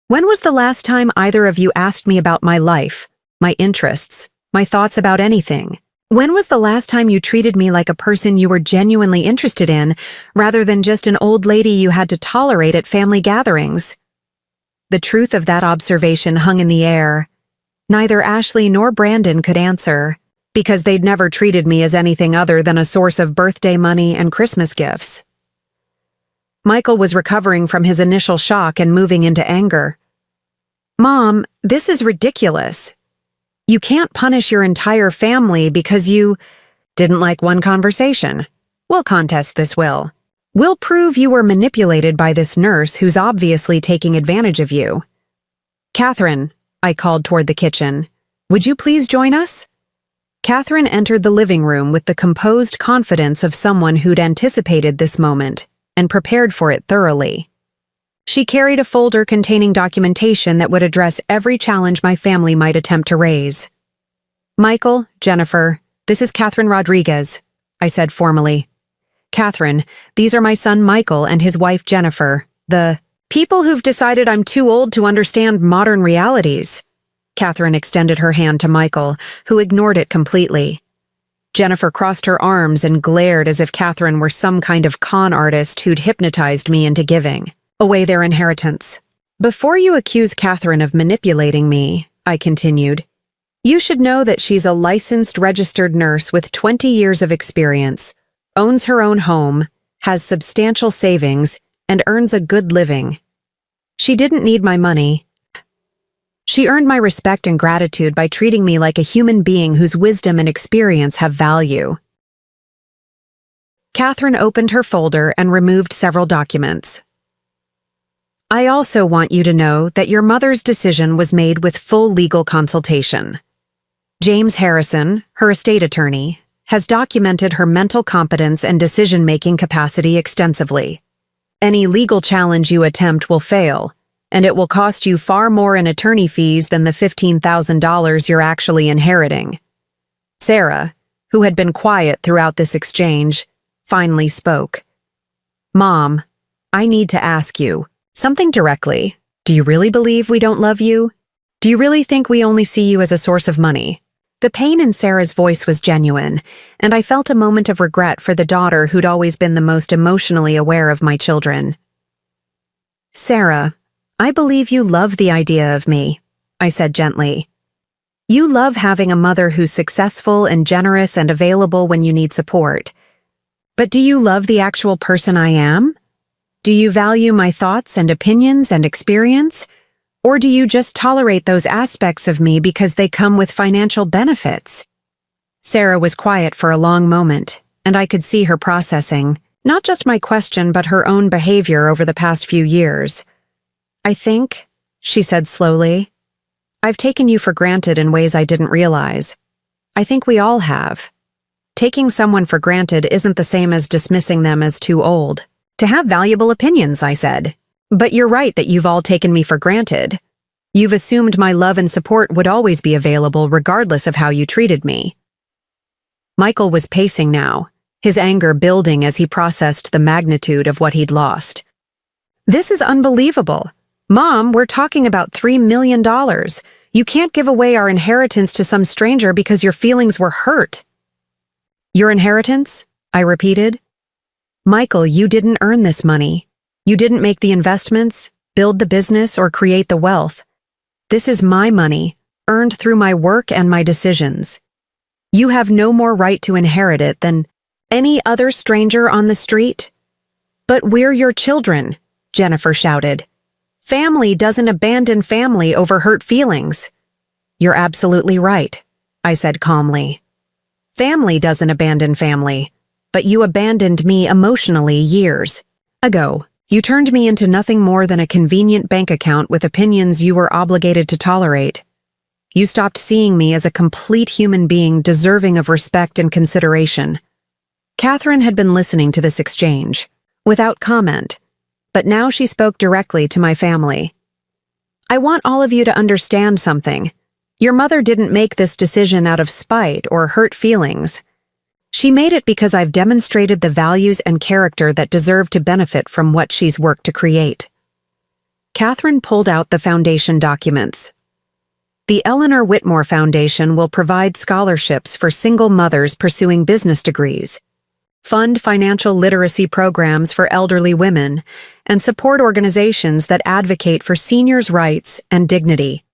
When was the last time either of you asked me about my life, my interests, my thoughts about anything? When was the last time you treated me like a person you were genuinely interested in, rather than just an old lady you had to tolerate at family gatherings? The truth of that observation hung in the air. Neither Ashley nor Brandon could answer, because they'd never treated me as anything other than a source of birthday money and Christmas gifts. Michael was recovering from his initial shock and moving into anger. Mom, this is ridiculous. You can't punish your entire family because you didn't like one conversation. We'll contest this, Will. We'll prove you were manipulated by this nurse who's obviously taking advantage of you. Catherine, I called toward the kitchen. Would you please join us? Catherine entered the living room with the composed confidence of someone who'd anticipated this moment and prepared for it thoroughly. She carried a folder containing documentation that would address every challenge my family might attempt to raise. Michael, Jennifer, this is Catherine Rodriguez, I said formally. Catherine, these are my son Michael and his wife Jennifer, the people who've decided I'm too old to understand modern realities. Catherine extended her hand to Michael, who ignored it completely. Jennifer crossed her arms and glared as if Catherine were some kind of con artist who'd hypnotized me into giving away their inheritance. Before you accuse Catherine of manipulating me, I continued, you should know that she's a licensed registered nurse with 20 years of experience, owns her own home, has substantial savings, and earns a good living. She didn't need my money. She earned my respect and gratitude by treating me like a human being whose wisdom and experience have value. Catherine opened her folder and removed several documents. I also want you to know that your mother's decision was made with full legal consultation. James Harrison, her estate attorney, has documented her mental competence and decision-making capacity extensively. Any legal challenge you attempt will fail, and it will cost you far more in attorney fees than the $15,000 you're actually inheriting. Sarah, who had been quiet throughout this exchange, finally spoke. Mom, I need to ask you something directly. Do you really believe we don't love you? Do you really think we only see you as a source of money? The pain in Sarah's voice was genuine, and I felt a moment of regret for the daughter who'd always been the most emotionally aware of my children. Sarah, I believe you love the idea of me, I said gently. You love having a mother who's successful and generous and available when you need support. But do you love the actual person I am? Do you value my thoughts and opinions and experience? Or do you just tolerate those aspects of me because they come with financial benefits? Sarah was quiet for a long moment, and I could see her processing, not just my question but her own behavior over the past few years. I think, she said slowly, I've taken you for granted in ways I didn't realize. I think we all have. Taking someone for granted isn't the same as dismissing them as too old. To have valuable opinions, I said. But you're right that you've all taken me for granted. You've assumed my love and support would always be available regardless of how you treated me. Michael was pacing now, his anger building as he processed the magnitude of what he'd lost. This is unbelievable. Mom, we're talking about $3 million. You can't give away our inheritance to some stranger because your feelings were hurt. Your inheritance? I repeated. Michael, you didn't earn this money. You didn't make the investments, build the business, or create the wealth. This is my money, earned through my work and my decisions. You have no more right to inherit it than any other stranger on the street. But we're your children, Jennifer shouted. Family doesn't abandon family over hurt feelings. You're absolutely right, I said calmly. Family doesn't abandon family, but you abandoned me emotionally years ago. You turned me into nothing more than a convenient bank account with opinions you were obligated to tolerate. You stopped seeing me as a complete human being deserving of respect and consideration. Catherine had been listening to this exchange, without comment, but now she spoke directly to my family. I want all of you to understand something. Your mother didn't make this decision out of spite or hurt feelings. She made it because I've demonstrated the values and character that deserve to benefit from what she's worked to create. Catherine pulled out the foundation documents. The Eleanor Whitmore Foundation will provide scholarships for single mothers pursuing business degrees, fund financial literacy programs for elderly women, and support organizations that advocate for seniors' rights and dignity.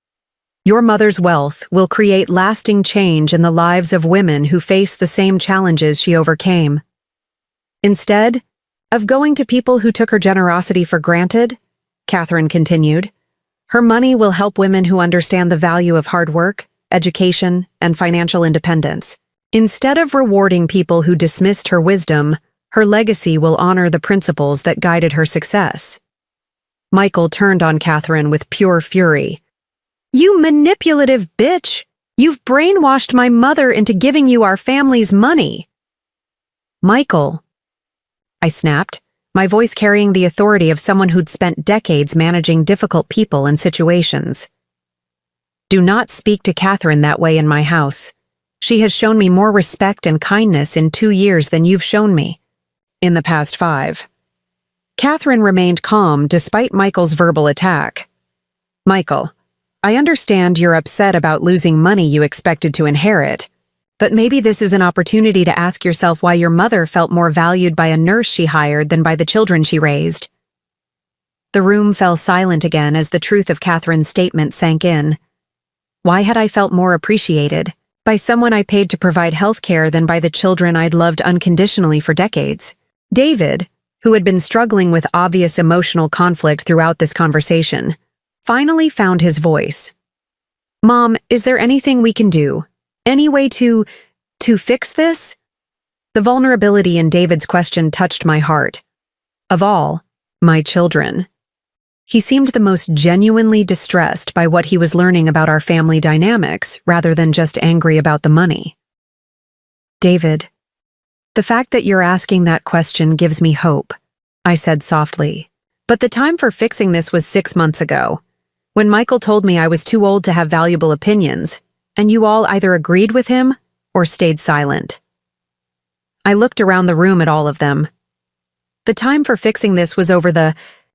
Your mother's wealth will create lasting change in the lives of women who face the same challenges she overcame. Instead of going to people who took her generosity for granted, Catherine continued, her money will help women who understand the value of hard work, education, and financial independence. Instead of rewarding people who dismissed her wisdom, her legacy will honor the principles that guided her success. Michael turned on Catherine with pure fury. You manipulative bitch! You've brainwashed my mother into giving you our family's money. Michael, I snapped, my voice carrying the authority of someone who'd spent decades managing difficult people and situations. Do not speak to Catherine that way in my house. She has shown me more respect and kindness in 2 years than you've shown me in the past 5. Catherine remained calm despite Michael's verbal attack. Michael, I understand you're upset about losing money you expected to inherit, but maybe this is an opportunity to ask yourself why your mother felt more valued by a nurse she hired than by the children she raised. The room fell silent again as the truth of Catherine's statement sank in. Why had I felt more appreciated? By someone I paid to provide health care than by the children I'd loved unconditionally for decades? David, who had been struggling with obvious emotional conflict throughout this conversation, finally found his voice. Mom, is there anything we can do? Any way to fix this? The vulnerability in David's question touched my heart. Of all, my children. He seemed the most genuinely distressed by what he was learning about our family dynamics rather than just angry about the money. David, the fact that you're asking that question gives me hope, I said softly. But the time for fixing this was 6 months ago, when Michael told me I was too old to have valuable opinions, and you all either agreed with him or stayed silent. I looked around the room at all of them. The time for fixing this was over the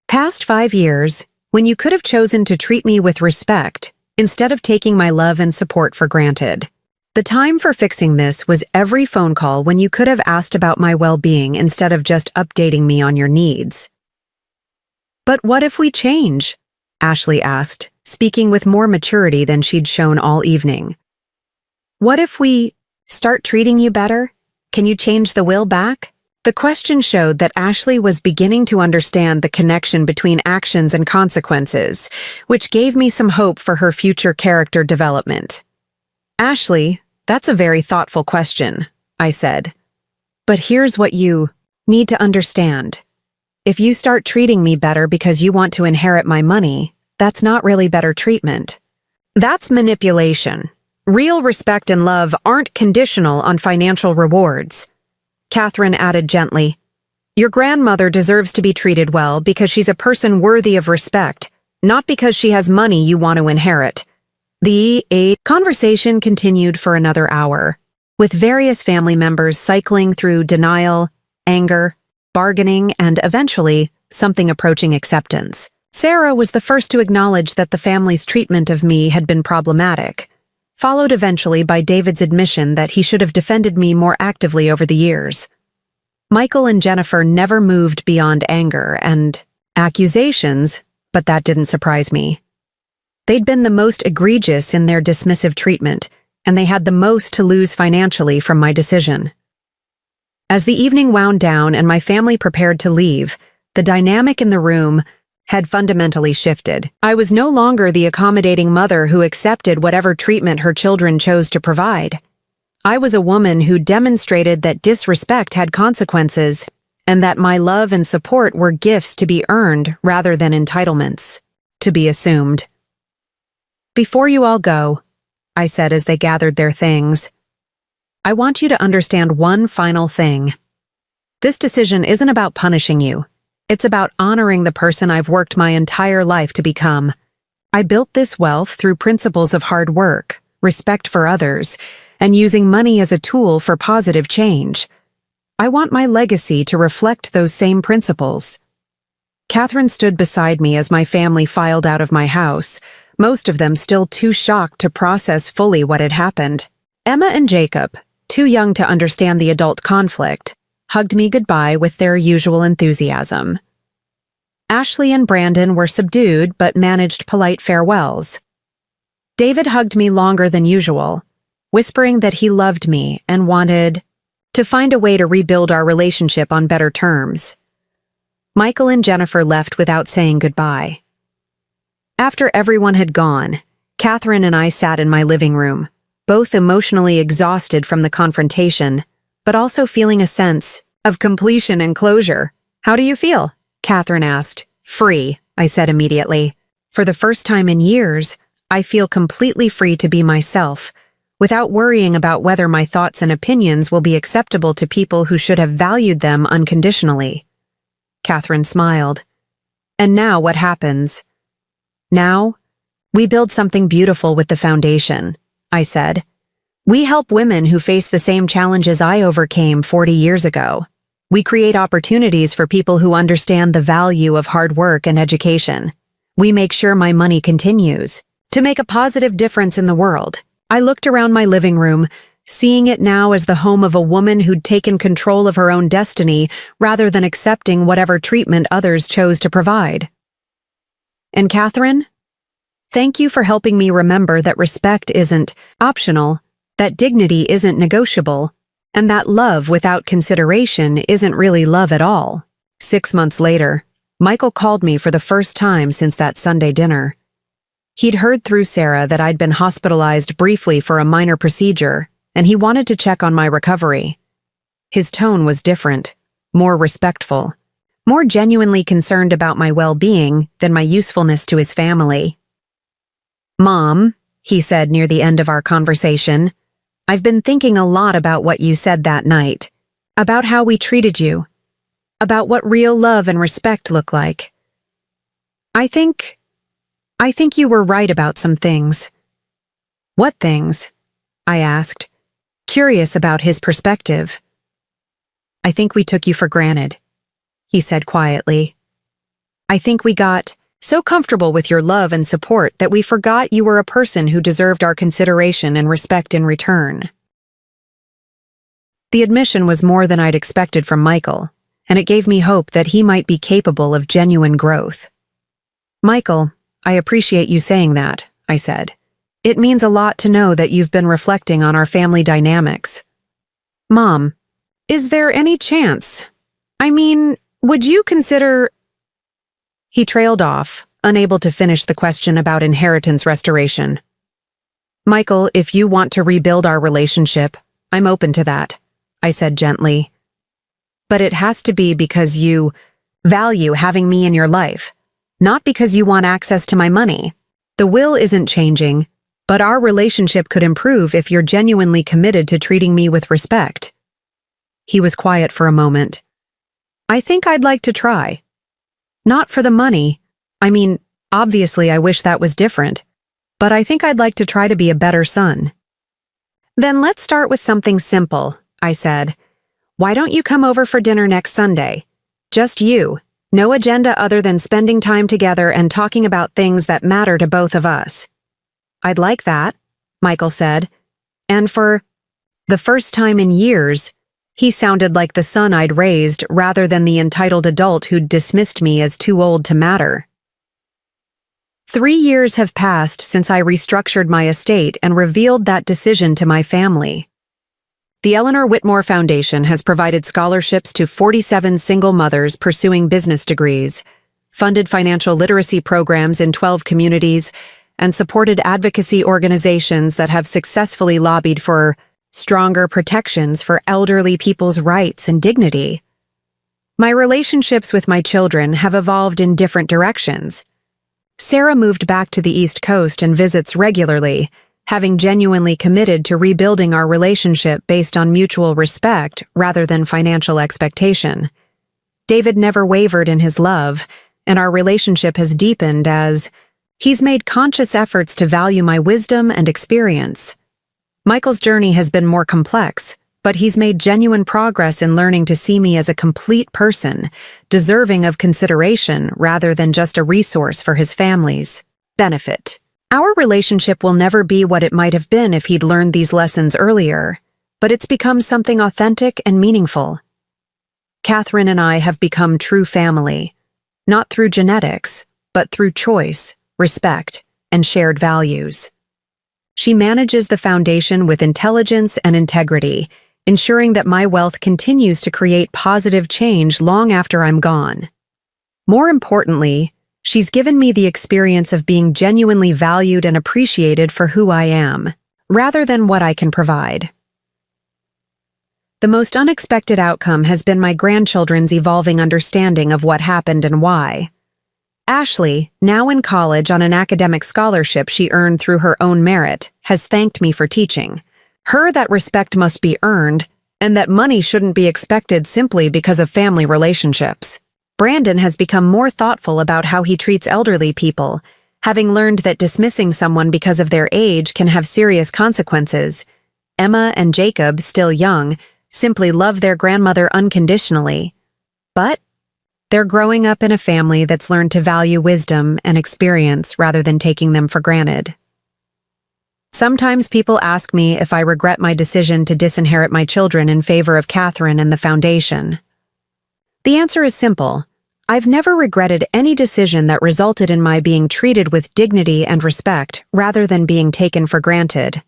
past 5 years, when you could have chosen to treat me with respect instead of taking my love and support for granted. The time for fixing this was every phone call when you could have asked about my well-being instead of just updating me on your needs. But what if we change? Ashley asked, speaking with more maturity than she'd shown all evening. What if we start treating you better? Can you change the will back? The question showed that Ashley was beginning to understand the connection between actions and consequences, which gave me some hope for her future character development. Ashley, that's a very thoughtful question, I said. But here's what you need to understand. If you start treating me better because you want to inherit my money, that's not really better treatment. That's manipulation. Real respect and love aren't conditional on financial rewards. Catherine added gently, Your grandmother deserves to be treated well because she's a person worthy of respect, not because she has money you want to inherit. The conversation continued for another hour, with various family members cycling through denial, anger, bargaining, and eventually, something approaching acceptance. Sarah was the first to acknowledge that the family's treatment of me had been problematic, followed eventually by David's admission that he should have defended me more actively over the years. Michael and Jennifer never moved beyond anger and accusations, but that didn't surprise me. They'd been the most egregious in their dismissive treatment, and they had the most to lose financially from my decision. As the evening wound down and my family prepared to leave, the dynamic in the room had fundamentally shifted. I was no longer the accommodating mother who accepted whatever treatment her children chose to provide. I was a woman who demonstrated that disrespect had consequences and that my love and support were gifts to be earned rather than entitlements to be assumed. Before you all go, I said as they gathered their things, I want you to understand one final thing. This decision isn't about punishing you. It's about honoring the person I've worked my entire life to become. I built this wealth through principles of hard work, respect for others, and using money as a tool for positive change. I want my legacy to reflect those same principles. Catherine stood beside me as my family filed out of my house, most of them still too shocked to process fully what had happened. Emma and Jacob, too young to understand the adult conflict, hugged me goodbye with their usual enthusiasm. Ashley and Brandon were subdued but managed polite farewells. David hugged me longer than usual, whispering that he loved me and wanted to find a way to rebuild our relationship on better terms. Michael and Jennifer left without saying goodbye. After everyone had gone, Catherine and I sat in my living room, both emotionally exhausted from the confrontation, but also feeling a sense of completion and closure. How do you feel? Catherine asked. Free, I said immediately. For the first time in years, I feel completely free to be myself, without worrying about whether my thoughts and opinions will be acceptable to people who should have valued them unconditionally. Catherine smiled. And now what happens? Now, we build something beautiful with the foundation, I said. We help women who face the same challenges I overcame 40 years ago. We create opportunities for people who understand the value of hard work and education. We make sure my money continues to make a positive difference in the world. I looked around my living room, seeing it now as the home of a woman who'd taken control of her own destiny rather than accepting whatever treatment others chose to provide. And Catherine? Thank you for helping me remember that respect isn't optional, that dignity isn't negotiable, and that love without consideration isn't really love at all. 6 months later, Michael called me for the first time since that Sunday dinner. He'd heard through Sarah that I'd been hospitalized briefly for a minor procedure, and he wanted to check on my recovery. His tone was different, more respectful, more genuinely concerned about my well-being than my usefulness to his family. Mom, he said near the end of our conversation, I've been thinking a lot about what you said that night, about how we treated you, about what real love and respect look like. I think you were right about some things. What things? I asked, curious about his perspective. I think we took you for granted, he said quietly. I think we got so comfortable with your love and support that we forgot you were a person who deserved our consideration and respect in return. The admission was more than I'd expected from Michael, and it gave me hope that he might be capable of genuine growth. Michael, I appreciate you saying that, I said. It means a lot to know that you've been reflecting on our family dynamics. Mom, Is there any chance? I mean, would you consider... He trailed off, unable to finish the question about inheritance restoration. Michael, if you want to rebuild our relationship, I'm open to that, I said gently. But it has to be because you value having me in your life, not because you want access to my money. The will isn't changing, but our relationship could improve if you're genuinely committed to treating me with respect. He was quiet for a moment. I think I'd like to try. Not for the money. I mean, obviously I wish that was different, but I think I'd like to try to be a better son. Then let's start with something simple, I said. Why don't you come over for dinner next Sunday? Just you, no agenda other than spending time together and talking about things that matter to both of us. I'd like that, Michael said, and for the first time in years, he sounded like the son I'd raised rather than the entitled adult who'd dismissed me as too old to matter. 3 years have passed since I restructured my estate and revealed that decision to my family. The Eleanor Whitmore Foundation has provided scholarships to 47 single mothers pursuing business degrees, funded financial literacy programs in 12 communities, and supported advocacy organizations that have successfully lobbied for stronger protections for elderly people's rights and dignity. My relationships with my children have evolved in different directions. Sarah moved back to the East Coast and visits regularly, having genuinely committed to rebuilding our relationship based on mutual respect rather than financial expectation. David never wavered in his love, and our relationship has deepened as he's made conscious efforts to value my wisdom and experience. Michael's journey has been more complex, but he's made genuine progress in learning to see me as a complete person, deserving of consideration rather than just a resource for his family's benefit. Our relationship will never be what it might have been if he'd learned these lessons earlier, but it's become something authentic and meaningful. Catherine and I have become true family, not through genetics, but through choice, respect, and shared values. She manages the foundation with intelligence and integrity, ensuring that my wealth continues to create positive change long after I'm gone. More importantly, she's given me the experience of being genuinely valued and appreciated for who I am, rather than what I can provide. The most unexpected outcome has been my grandchildren's evolving understanding of what happened and why. Ashley, now in college on an academic scholarship she earned through her own merit, has thanked me for teaching her that respect must be earned and that money shouldn't be expected simply because of family relationships. Brandon has become more thoughtful about how he treats elderly people, having learned that dismissing someone because of their age can have serious consequences. Emma and Jacob, still young, simply love their grandmother unconditionally. But they're growing up in a family that's learned to value wisdom and experience rather than taking them for granted. Sometimes people ask me if I regret my decision to disinherit my children in favor of Catherine and the foundation. The answer is simple. I've never regretted any decision that resulted in my being treated with dignity and respect rather than being taken for granted.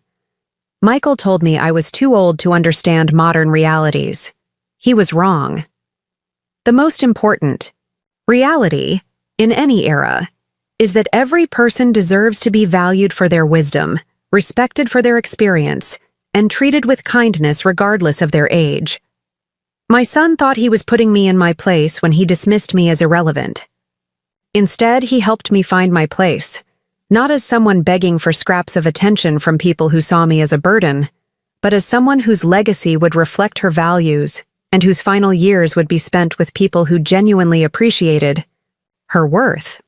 Michael told me I was too old to understand modern realities. He was wrong. The most important reality, in any era, is that every person deserves to be valued for their wisdom, respected for their experience, and treated with kindness regardless of their age. My son thought he was putting me in my place when he dismissed me as irrelevant. Instead, he helped me find my place, not as someone begging for scraps of attention from people who saw me as a burden, but as someone whose legacy would reflect her values and whose final years would be spent with people who genuinely appreciated her worth.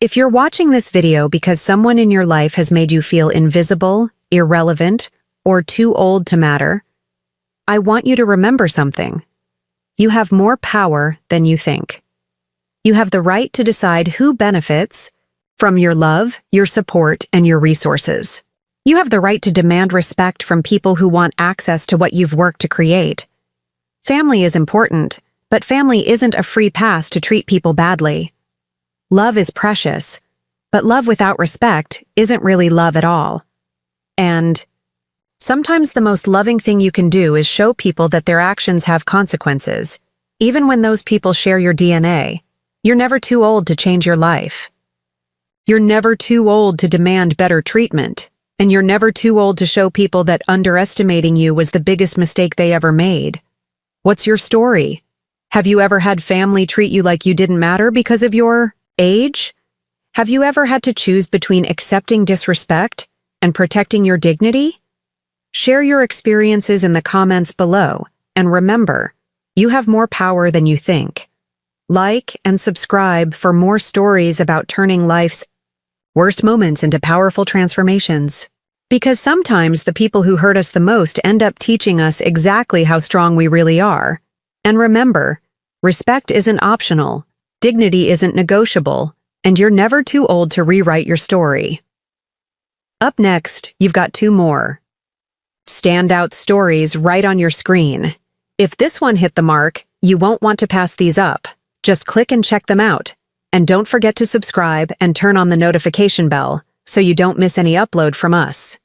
If you're watching this video because someone in your life has made you feel invisible, irrelevant, or too old to matter, I want you to remember something. You have more power than you think. You have the right to decide who benefits from your love, your support, and your resources. You have the right to demand respect from people who want access to what you've worked to create. Family is important, but family isn't a free pass to treat people badly. Love is precious, but love without respect isn't really love at all. And Sometimes the most loving thing you can do is show people that their actions have consequences, even when those people share your DNA. You're never too old to change your life. You're never too old to demand better treatment, and you're never too old to show people that underestimating you was the biggest mistake they ever made. What's your story? Have you ever had family treat you like you didn't matter because of your age? Have you ever had to choose between accepting disrespect and protecting your dignity? Share your experiences in the comments below, and remember, you have more power than you think. Like and subscribe for more stories about turning life's worst moments into powerful transformations. Because sometimes the people who hurt us the most end up teaching us exactly how strong we really are. And remember, respect isn't optional, dignity isn't negotiable, and you're never too old to rewrite your story. Up next, you've got 2 more standout stories right on your screen. If this one hit the mark, you won't want to pass these up. Just click and check them out. And don't forget to subscribe and turn on the notification bell so you don't miss any upload from us.